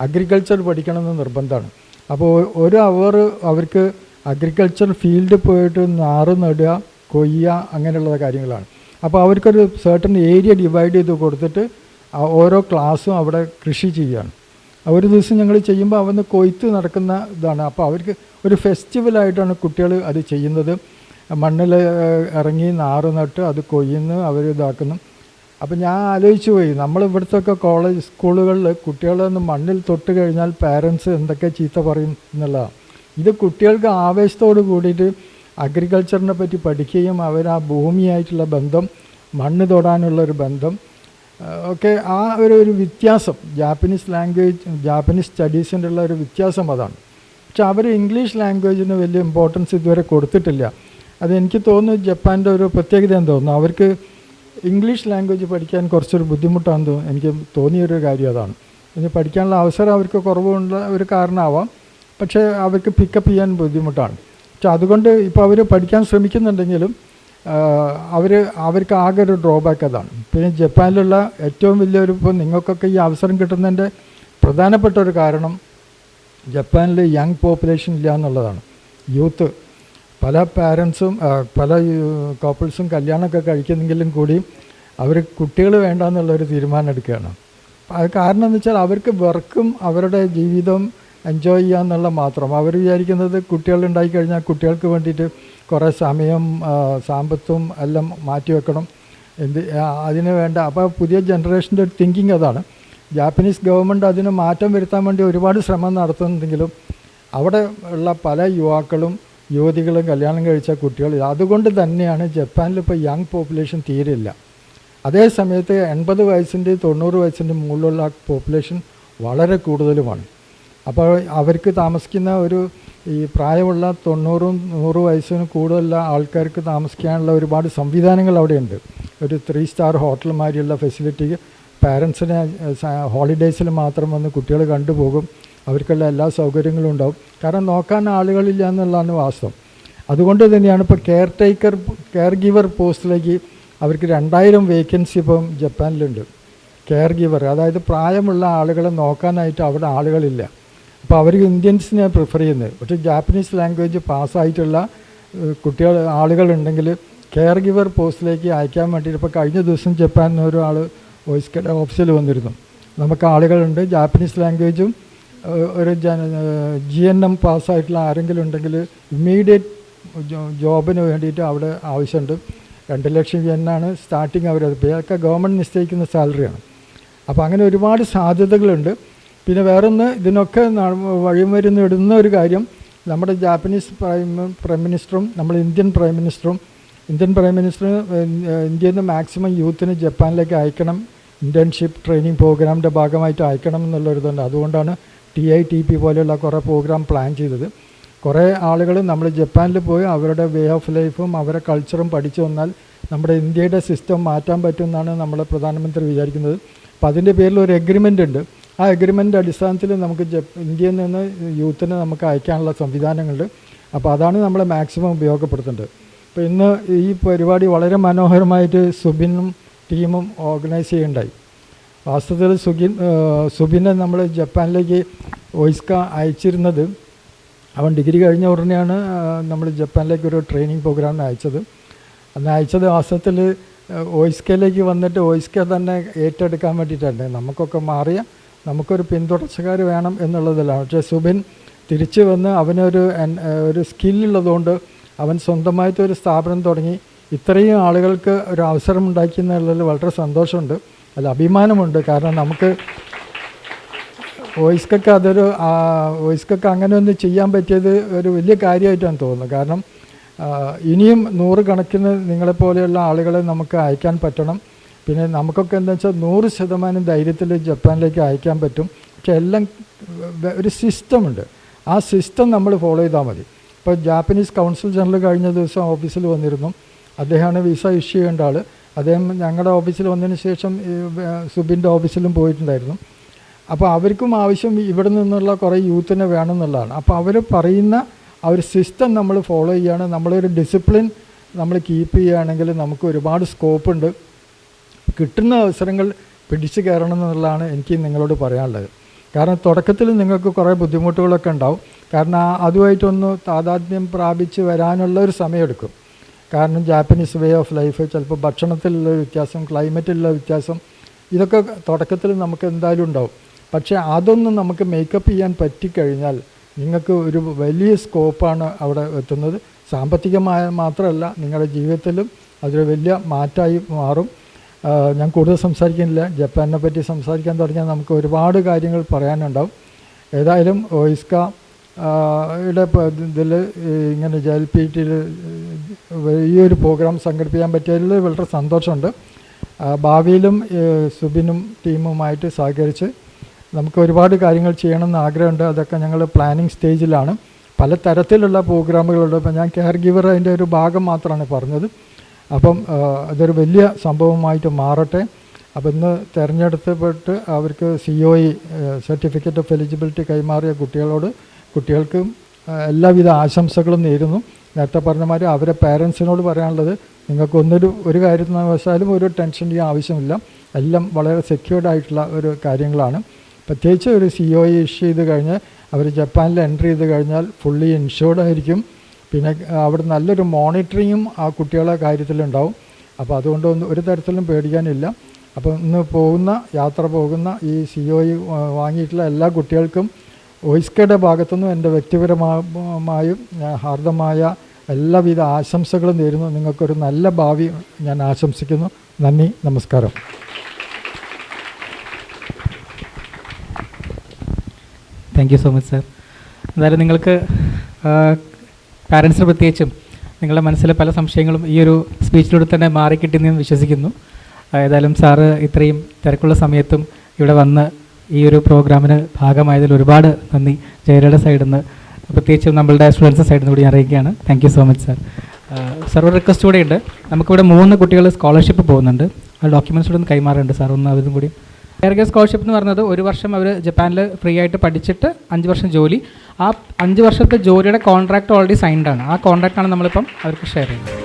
അഗ്രികൾച്ചർ പഠിക്കണമെന്ന് നിർബന്ധമാണ്. അപ്പോൾ ഒരു അവർ അവർക്ക് അഗ്രികൾച്ചർ ഫീൽഡിൽ പോയിട്ട് നാറ് നടുക, കൊയ്യുക, അങ്ങനെയുള്ള കാര്യങ്ങളാണ്. അപ്പോൾ അവർക്കൊരു സർട്ടൻ ഏരിയ ഡിവൈഡ് ചെയ്ത് കൊടുത്തിട്ട് ഓരോ ക്ലാസ്സും അവിടെ കൃഷി ചെയ്യുകയാണ്. ഒരു ദിവസം ഞങ്ങൾ ചെയ്യുമ്പോൾ അവന്ന് കൊയ്ത്ത് നടക്കുന്ന ഇതാണ്. അപ്പോൾ അവർക്ക് ഒരു ഫെസ്റ്റിവലായിട്ടാണ് കുട്ടികൾ അത് ചെയ്യുന്നത്. മണ്ണിൽ ഇറങ്ങി നാറ് നട്ട് അത് കൊയ്യുന്നു, അവർ ഇതാക്കുന്നു. അപ്പം ഞാൻ ആലോചിച്ച് പോയി, നമ്മൾ ഇവിടുത്തൊക്കെ കോളേജ് സ്കൂളുകളിൽ കുട്ടികളൊന്ന് മണ്ണിൽ തൊട്ട് കഴിഞ്ഞാൽ പാരൻസ് എന്തൊക്കെ ചീത്ത പറയും എന്നുള്ളതാണ്. ഇത് കുട്ടികൾക്ക് ആവേശത്തോട് കൂടിയിട്ട് അഗ്രികൾച്ചറിനെ പറ്റി പഠിക്കുകയും അവർ ആ ഭൂമിയായിട്ടുള്ള ബന്ധം, മണ്ണ് തൊടാനുള്ളൊരു ബന്ധം ഒക്കെ, ആ ഒരു വ്യത്യാസം ജാപ്പനീസ് ലാംഗ്വേജ്, ജാപ്പനീസ് സ്റ്റഡീസിൻ്റെ ഉള്ള ഒരു വ്യത്യാസം അതാണ്. പക്ഷെ അവർ ഇംഗ്ലീഷ് ലാംഗ്വേജിന് വലിയ ഇമ്പോർട്ടൻസ് ഇതുവരെ കൊടുത്തിട്ടില്ല. അതെനിക്ക് തോന്നുന്നു ജപ്പാൻ്റെ ഒരു പ്രത്യേകത എന്ന് തോന്നുന്നു. അവർക്ക് ഇംഗ്ലീഷ് ലാംഗ്വേജ് പഠിക്കാൻ കുറച്ചൊരു ബുദ്ധിമുട്ടാണെന്ന് തോന്നുന്നു. എനിക്ക് തോന്നിയൊരു കാര്യം അതാണ്. ഇനി പഠിക്കാനുള്ള അവസരം അവർക്ക് കുറവുള്ള ഒരു കാരണമാവാം, പക്ഷേ അവർക്ക് പിക്കപ്പ് ചെയ്യാൻ ബുദ്ധിമുട്ടാണ്. പക്ഷെ അതുകൊണ്ട് ഇപ്പോൾ അവർ പഠിക്കാൻ ശ്രമിക്കുന്നുണ്ടെങ്കിലും അവർക്ക് ആകെ ഒരു ഡ്രോബാക്ക് അതാണ്. പിന്നെ ജപ്പാനിലുള്ള ഏറ്റവും വലിയൊരു, ഇപ്പോൾ നിങ്ങൾക്കൊക്കെ ഈ അവസരം കിട്ടുന്നതിൻ്റെ പ്രധാനപ്പെട്ട ഒരു കാരണം ജപ്പാനിൽ യങ് പോപ്പുലേഷൻ ഇല്ല എന്നുള്ളതാണ്. യൂത്ത്, പല പാരൻസും പല കപ്പിൾസും കല്യാണമൊക്കെ കഴിക്കുന്നെങ്കിലും കൂടി അവർ കുട്ടികൾ വേണ്ട എന്നുള്ളൊരു തീരുമാനം എടുക്കുകയാണ്. അത് കാരണം എന്ന് വെച്ചാൽ അവർക്ക് വർക്കും അവരുടെ ജീവിതം എൻജോയ് ചെയ്യാന്നുള്ള മാത്രം. അവർ വിചാരിക്കുന്നത് കുട്ടികളുണ്ടായി കഴിഞ്ഞാൽ കുട്ടികൾക്ക് വേണ്ടിയിട്ട് കുറേ സമയം, സാമ്പത്തും എല്ലാം മാറ്റിവെക്കണം, അതിന് വേണ്ട. അപ്പോൾ പുതിയ ജനറേഷൻ്റെ ഒരു തിങ്കിങ് അതാണ്. ജാപ്പനീസ് ഗവൺമെൻറ് അതിന് മാറ്റം വരുത്താൻ വേണ്ടി ഒരുപാട് ശ്രമം നടത്തുന്നുണ്ടെങ്കിലും അവിടെ ഉള്ള പല യുവാക്കളും യുവതികളും കല്യാണം കഴിച്ച കുട്ടികൾ, അതുകൊണ്ട് തന്നെയാണ് ജപ്പാനിൽ ഇപ്പോൾ യങ് പോപ്പുലേഷൻ തീരെയില്ല. അതേ സമയത്ത് 80 വയസ്സിൻ്റെ 90 വയസ്സിൻ്റെ മുകളിലുള്ള പോപ്പുലേഷൻ വളരെ കൂടുതലുമാണ്. അപ്പോൾ അവർക്ക് താമസിക്കുന്ന ഈ പ്രായമുള്ള 90-100 വയസ്സിന് കൂടുതലുള്ള ആൾക്കാർക്ക് താമസിക്കാനുള്ള ഒരുപാട് സംവിധാനങ്ങൾ അവിടെയുണ്ട്. ഒരു 3 സ്റ്റാർ ഹോട്ടൽ മാതിരിയുള്ള ഫെസിലിറ്റി, പാരൻസിനെ ഹോളിഡേയ്സിൽ മാത്രം വന്ന് കുട്ടികൾ കണ്ടുപോകും, അവർക്കുള്ള എല്ലാ സൗകര്യങ്ങളും ഉണ്ടാവും. കാരണം നോക്കാൻ ആളുകളില്ല എന്നുള്ളതാണ് വാസ്തവം. അതുകൊണ്ട് തന്നെയാണ് ഇപ്പോൾ കെയർ ഗിവർ പോസ്റ്റിലേക്ക് അവർക്ക് 2000 വേക്കൻസി ഇപ്പം ജപ്പാനിലുണ്ട്. കെയർ ഗിവർ, അതായത് പ്രായമുള്ള ആളുകളെ നോക്കാനായിട്ട് അവിടെ ആളുകളില്ല. അപ്പോൾ അവർ ഇന്ത്യൻസിനെ പ്രിഫർ ചെയ്യുന്നത്. പക്ഷേ ജാപ്പനീസ് ലാംഗ്വേജ് പാസ്സായിട്ടുള്ള ആളുകളുണ്ടെങ്കിൽ കെയർ ഗിവർ പോസ്റ്റിലേക്ക് അയക്കാൻ വേണ്ടിയിട്ട് ഇപ്പോൾ കഴിഞ്ഞ ദിവസം ജപ്പാനിൽ ഒരാൾ വോയിസ്കയുടെ ഓഫീസിൽ വന്നിരുന്നു. നമുക്ക് ആളുകളുണ്ട്, ജാപ്പനീസ് ലാംഗ്വേജും ഒരു GNM പാസ്സായിട്ടുള്ള ആരെങ്കിലും ഉണ്ടെങ്കിൽ ഇമ്മീഡിയറ്റ് ജോബിന് വേണ്ടിയിട്ട് അവിടെ ആവശ്യമുണ്ട്. 2 ലക്ഷം യെന്നാണ് സ്റ്റാർട്ടിങ്. അവരത് ഇതൊക്കെ ഗവൺമെൻറ് നിശ്ചയിക്കുന്ന സാലറിയാണ്. അപ്പോൾ അങ്ങനെ ഒരുപാട് സാധ്യതകളുണ്ട്. പിന്നെ വേറൊന്ന്, ഇതിനൊക്കെ വഴിമരുന്നിടുന്ന ഒരു കാര്യം, നമ്മുടെ ജാപ്പനീസ് പ്രൈം മിനിസ്റ്ററും നമ്മൾ ഇന്ത്യൻ പ്രൈം മിനിസ്റ്റർ ഇന്ത്യയിൽ നിന്ന് മാക്സിമം യൂത്തിനെ ജപ്പാനിലേക്ക് അയക്കണം, ഇൻറ്റേൺഷിപ്പ് ട്രെയിനിങ് പ്രോഗ്രാമിൻ്റെ ഭാഗമായിട്ട് അയക്കണം എന്നുള്ളൊരിതുണ്ട്. അതുകൊണ്ടാണ് TITP പോലെയുള്ള കുറേ പ്രോഗ്രാം പ്ലാൻ ചെയ്തത്. കുറേ ആളുകൾ നമ്മൾ ജപ്പാനിൽ പോയി അവരുടെ വേ ഓഫ് ലൈഫും അവരുടെ കൾച്ചറും പഠിച്ചു വന്നാൽ നമ്മുടെ ഇന്ത്യയുടെ സിസ്റ്റം മാറ്റാൻ പറ്റുമെന്നാണ് നമ്മുടെ പ്രധാനമന്ത്രി വിചാരിക്കുന്നത്. അപ്പോൾ അതിൻ്റെ പേരിൽ ഒരു എഗ്രിമെൻ്റ് ഉണ്ട്. ആ എഗ്രിമെൻ്റ് അടിസ്ഥാനത്തിൽ നമുക്ക് ഇന്ത്യയിൽ നിന്ന് യൂത്തിനെ നമുക്ക് അയക്കാനുള്ള സംവിധാനങ്ങളുണ്ട്. അപ്പോൾ അതാണ് നമ്മൾ മാക്സിമം ഉപയോഗപ്പെടുത്തേണ്ടത്. അപ്പോൾ ഇന്ന് ഈ പരിപാടി വളരെ മനോഹരമായിട്ട് സുബിനും ടീമും ഓർഗനൈസ് ചെയ്യുണ്ടായി. വാസ്തവത്തിൽ സുബിനെ നമ്മൾ ജപ്പാനിലേക്ക് ഒയ്സ്ക അയച്ചിരുന്നത്. അവൻ ഡിഗ്രി കഴിഞ്ഞ ഉടനെയാണ് നമ്മൾ ജപ്പാനിലേക്ക് ഒരു ട്രെയിനിങ് പ്രോഗ്രാമിന് അയച്ചത്. അന്ന് അയച്ചത് വാസ്തവത്തിൽ ഒയ്സ്കയിലേക്ക് വന്നിട്ട് ഒയ്സ്ക തന്നെ ഏറ്റെടുക്കാൻ വേണ്ടിയിട്ടുണ്ട്. നമുക്കൊക്കെ മാറിയ നമുക്കൊരു പിന്തുടർച്ചക്കാർ വേണം എന്നുള്ളതിലാണ്. പക്ഷേ സുബിൻ തിരിച്ചു വന്ന് അവനൊരു സ്കില്ലുള്ളതുകൊണ്ട് അവൻ സ്വന്തമായിട്ടൊരു സ്ഥാപനം തുടങ്ങി ഇത്രയും ആളുകൾക്ക് ഒരു അവസരം ഉണ്ടാക്കിയെന്നുള്ളതിൽ വളരെ സന്തോഷമുണ്ട്, അതിൽ അഭിമാനമുണ്ട്. കാരണം നമുക്ക് ഒയ്സ്കൊക്കെ അങ്ങനെ ഒന്ന് ചെയ്യാൻ പറ്റിയത് ഒരു വലിയ കാര്യമായിട്ടാണ് തോന്നുന്നത്. കാരണം ഇനിയും 100 കണക്കിന് നിങ്ങളെപ്പോലെയുള്ള ആളുകളെ നമുക്ക് അയക്കാൻ പറ്റണം. പിന്നെ നമുക്കൊക്കെ എന്താ വെച്ചാൽ 100% ധൈര്യത്തിൽ ജപ്പാനിലേക്ക് അയക്കാൻ പറ്റും. പക്ഷെ എല്ലാം ഒരു സിസ്റ്റമുണ്ട്. ആ സിസ്റ്റം നമ്മൾ ഫോളോ ചെയ്താൽ മതി. ഇപ്പോൾ ജാപ്പനീസ് കൗൺസിൽ ജനറൽ കഴിഞ്ഞ ദിവസം ഓഫീസിൽ വന്നിരുന്നു. അദ്ദേഹമാണ് വിസ ഇഷ്യൂ ചെയ്യേണ്ട ആൾ. അദ്ദേഹം ഞങ്ങളുടെ ഓഫീസിൽ വന്നതിന് ശേഷം സുബിൻ്റെ ഓഫീസിലും പോയിട്ടുണ്ടായിരുന്നു. അപ്പോൾ അവർക്കും ആവശ്യം ഇവിടെ നിന്നുള്ള കുറേ യൂത്തിനെ വേണമെന്നുള്ളതാണ്. അപ്പോൾ അവർ പറയുന്ന ആ ഒരു സിസ്റ്റം നമ്മൾ ഫോളോ ചെയ്യുകയാണ്, നമ്മളൊരു ഡിസിപ്ലിൻ നമ്മൾ കീപ്പ് ചെയ്യുകയാണെങ്കിൽ നമുക്ക് ഒരുപാട് സ്കോപ്പുണ്ട്. കിട്ടുന്ന അവസരങ്ങൾ പിടിച്ചു കയറണം എന്നുള്ളതാണ് എനിക്ക് നിങ്ങളോട് പറയാനുള്ളത്. കാരണം തുടക്കത്തിൽ നിങ്ങൾക്ക് കുറേ ബുദ്ധിമുട്ടുകളൊക്കെ ഉണ്ടാവും. കാരണം അതുമായിട്ടൊന്ന് താതാത്മ്യം പ്രാപിച്ച് വരാനുള്ള ഒരു സമയമെടുക്കും. കാരണം ജാപ്പനീസ് വേ ഓഫ് ലൈഫ്, ചിലപ്പോൾ ഭക്ഷണത്തിലുള്ള വ്യത്യാസം, ക്ലൈമറ്റിലുള്ള വ്യത്യാസം, ഇതൊക്കെ തുടക്കത്തിൽ നമുക്ക് എന്തായാലും ഉണ്ടാവും. പക്ഷേ അതൊന്നും നമുക്ക് മേക്കപ്പ് ചെയ്യാൻ പറ്റിക്കഴിഞ്ഞാൽ നിങ്ങൾക്ക് ഒരു വലിയ സ്കോപ്പാണ് അവിടെ എത്തുന്നത്. സാമ്പത്തികമായ മാത്രമല്ല, നിങ്ങളുടെ ജീവിതത്തിലും അതൊരു വലിയ മാറ്റമായി മാറും. ഞാൻ കൂടുതൽ സംസാരിക്കുന്നില്ല. ജപ്പാനെ പറ്റി സംസാരിക്കാൻ തുടങ്ങിയാൽ നമുക്ക് ഒരുപാട് കാര്യങ്ങൾ പറയാനുണ്ടാവും. ഏതായാലും ഒയ്സ്ക ഇതിൽ ഇങ്ങനെ JLPTയിൽ ഈ ഒരു പ്രോഗ്രാം സംഘടിപ്പിക്കാൻ പറ്റിയതിൽ വളരെ സന്തോഷമുണ്ട്. ഭാവിയിലും സുബിനും ടീമുമായിട്ട് സഹകരിച്ച് നമുക്ക് ഒരുപാട് കാര്യങ്ങൾ ചെയ്യണമെന്ന് ആഗ്രഹമുണ്ട്. അതൊക്കെ ഞങ്ങൾ പ്ലാനിങ് സ്റ്റേജിലാണ്. പല തരത്തിലുള്ള പ്രോഗ്രാമുകളുണ്ട്. അപ്പം ഞാൻ കെയർ ഗിവർ അതിൻ്റെ ഒരു ഭാഗം മാത്രമാണ് പറഞ്ഞത്. അപ്പം അതൊരു വലിയ സംഭവമായിട്ട് മാറട്ടെ. അപ്പം ഇന്ന് തിരഞ്ഞെടുത്തപ്പെട്ട് അവർക്ക് COE സർട്ടിഫിക്കറ്റ് ഓഫ് എലിജിബിലിറ്റി കൈമാറിയ കുട്ടികൾക്കും എല്ലാവിധ ആശംസകളും നേരുന്നു. നേരത്തെ പറഞ്ഞ മാതിരി അവരെ പേരൻസിനോട് പറയാനുള്ളത്, നിങ്ങൾക്ക് ഒരു കാര്യത്തിനാവശ്യാലും ഒരു ടെൻഷൻ്റെയും ആവശ്യമില്ല. എല്ലാം വളരെ സെക്യൂർഡ് ആയിട്ടുള്ള ഒരു കാര്യങ്ങളാണ്. പ്രത്യേകിച്ച് ഒരു COE ഇഷ്യൂ ചെയ്ത് കഴിഞ്ഞ് അവർ ജപ്പാനിൽ എൻട്രി ചെയ്ത് കഴിഞ്ഞാൽ ഫുള്ളി ഇൻഷുർഡ് ആയിരിക്കും. പിന്നെ അവിടെ നല്ലൊരു മോണിറ്ററിങ്ങും ആ കുട്ടികളുടെ കാര്യത്തിലുണ്ടാവും. അപ്പോൾ അതുകൊണ്ടൊന്നും ഒരു തരത്തിലും പേടിക്കാനില്ല. അപ്പോൾ ഇന്ന് യാത്ര പോകുന്ന ഈ COE വാങ്ങിയിട്ടുള്ള എല്ലാ കുട്ടികൾക്കും ഒയ്സ്കയുടെ ഭാഗത്തുനിന്നും എൻ്റെ വ്യക്തിപരമായും ഹാർദമായ എല്ലാവിധ ആശംസകളും നേരുന്നു. നിങ്ങൾക്കൊരു നല്ല ഭാവി ഞാൻ ആശംസിക്കുന്നു. നന്ദി, നമസ്കാരം. Thank you so much sir. എന്തായാലും നിങ്ങൾക്ക് പാരൻസിന് പ്രത്യേകിച്ചും നിങ്ങളുടെ മനസ്സിലെ പല സംശയങ്ങളും ഈ ഒരു സ്പീച്ചിലൂടെ തന്നെ മാറിക്കിട്ടിയെന്ന് വിശ്വസിക്കുന്നു. ഏതായാലും സാറ് ഇത്രയും തിരക്കുള്ള സമയത്തും ഇവിടെ വന്ന് ഈ ഒരു പ്രോഗ്രാമിന് ഭാഗമായതിൽ ഒരുപാട് നന്ദി ജയരയുടെ സൈഡിൽ നിന്ന്, പ്രത്യേകിച്ചും നമ്മളുടെ സ്റ്റുഡൻസ് സൈഡിൽ നിന്ന് കൂടി അറിയിക്കുകയാണ്. Thank you so much sir. Sir ഒരു റിക്വസ്റ്റ് കൂടെ ഉണ്ട്. നമുക്കിവിടെ 3 കുട്ടികൾ സ്കോളർഷിപ്പ് പോകുന്നുണ്ട്. ആ ഡോക്യുമെൻറ്റ്സ് കൂടെ ഒന്ന് കൈമാറുന്നുണ്ട് സാർ. ഒന്ന് അതും കൂടി. കെയർ സ്കോളർഷിപ്പ് എന്ന് പറയുന്നത് 1 വർഷം അവർ ജപ്പാനിൽ ഫ്രീ ആയിട്ട് പഠിച്ചിട്ട് 5 വർഷം ജോലി. ആ 5 വർഷത്തെ ജോലിയുടെ കോൺട്രാക്റ്റ് ഓൾറെഡി സൈൻഡ് ആണ്. ആ കോൺട്രാക്റ്റാണ് നമ്മളിപ്പം അവർക്ക് ഷെയർ ചെയ്യുന്നത്.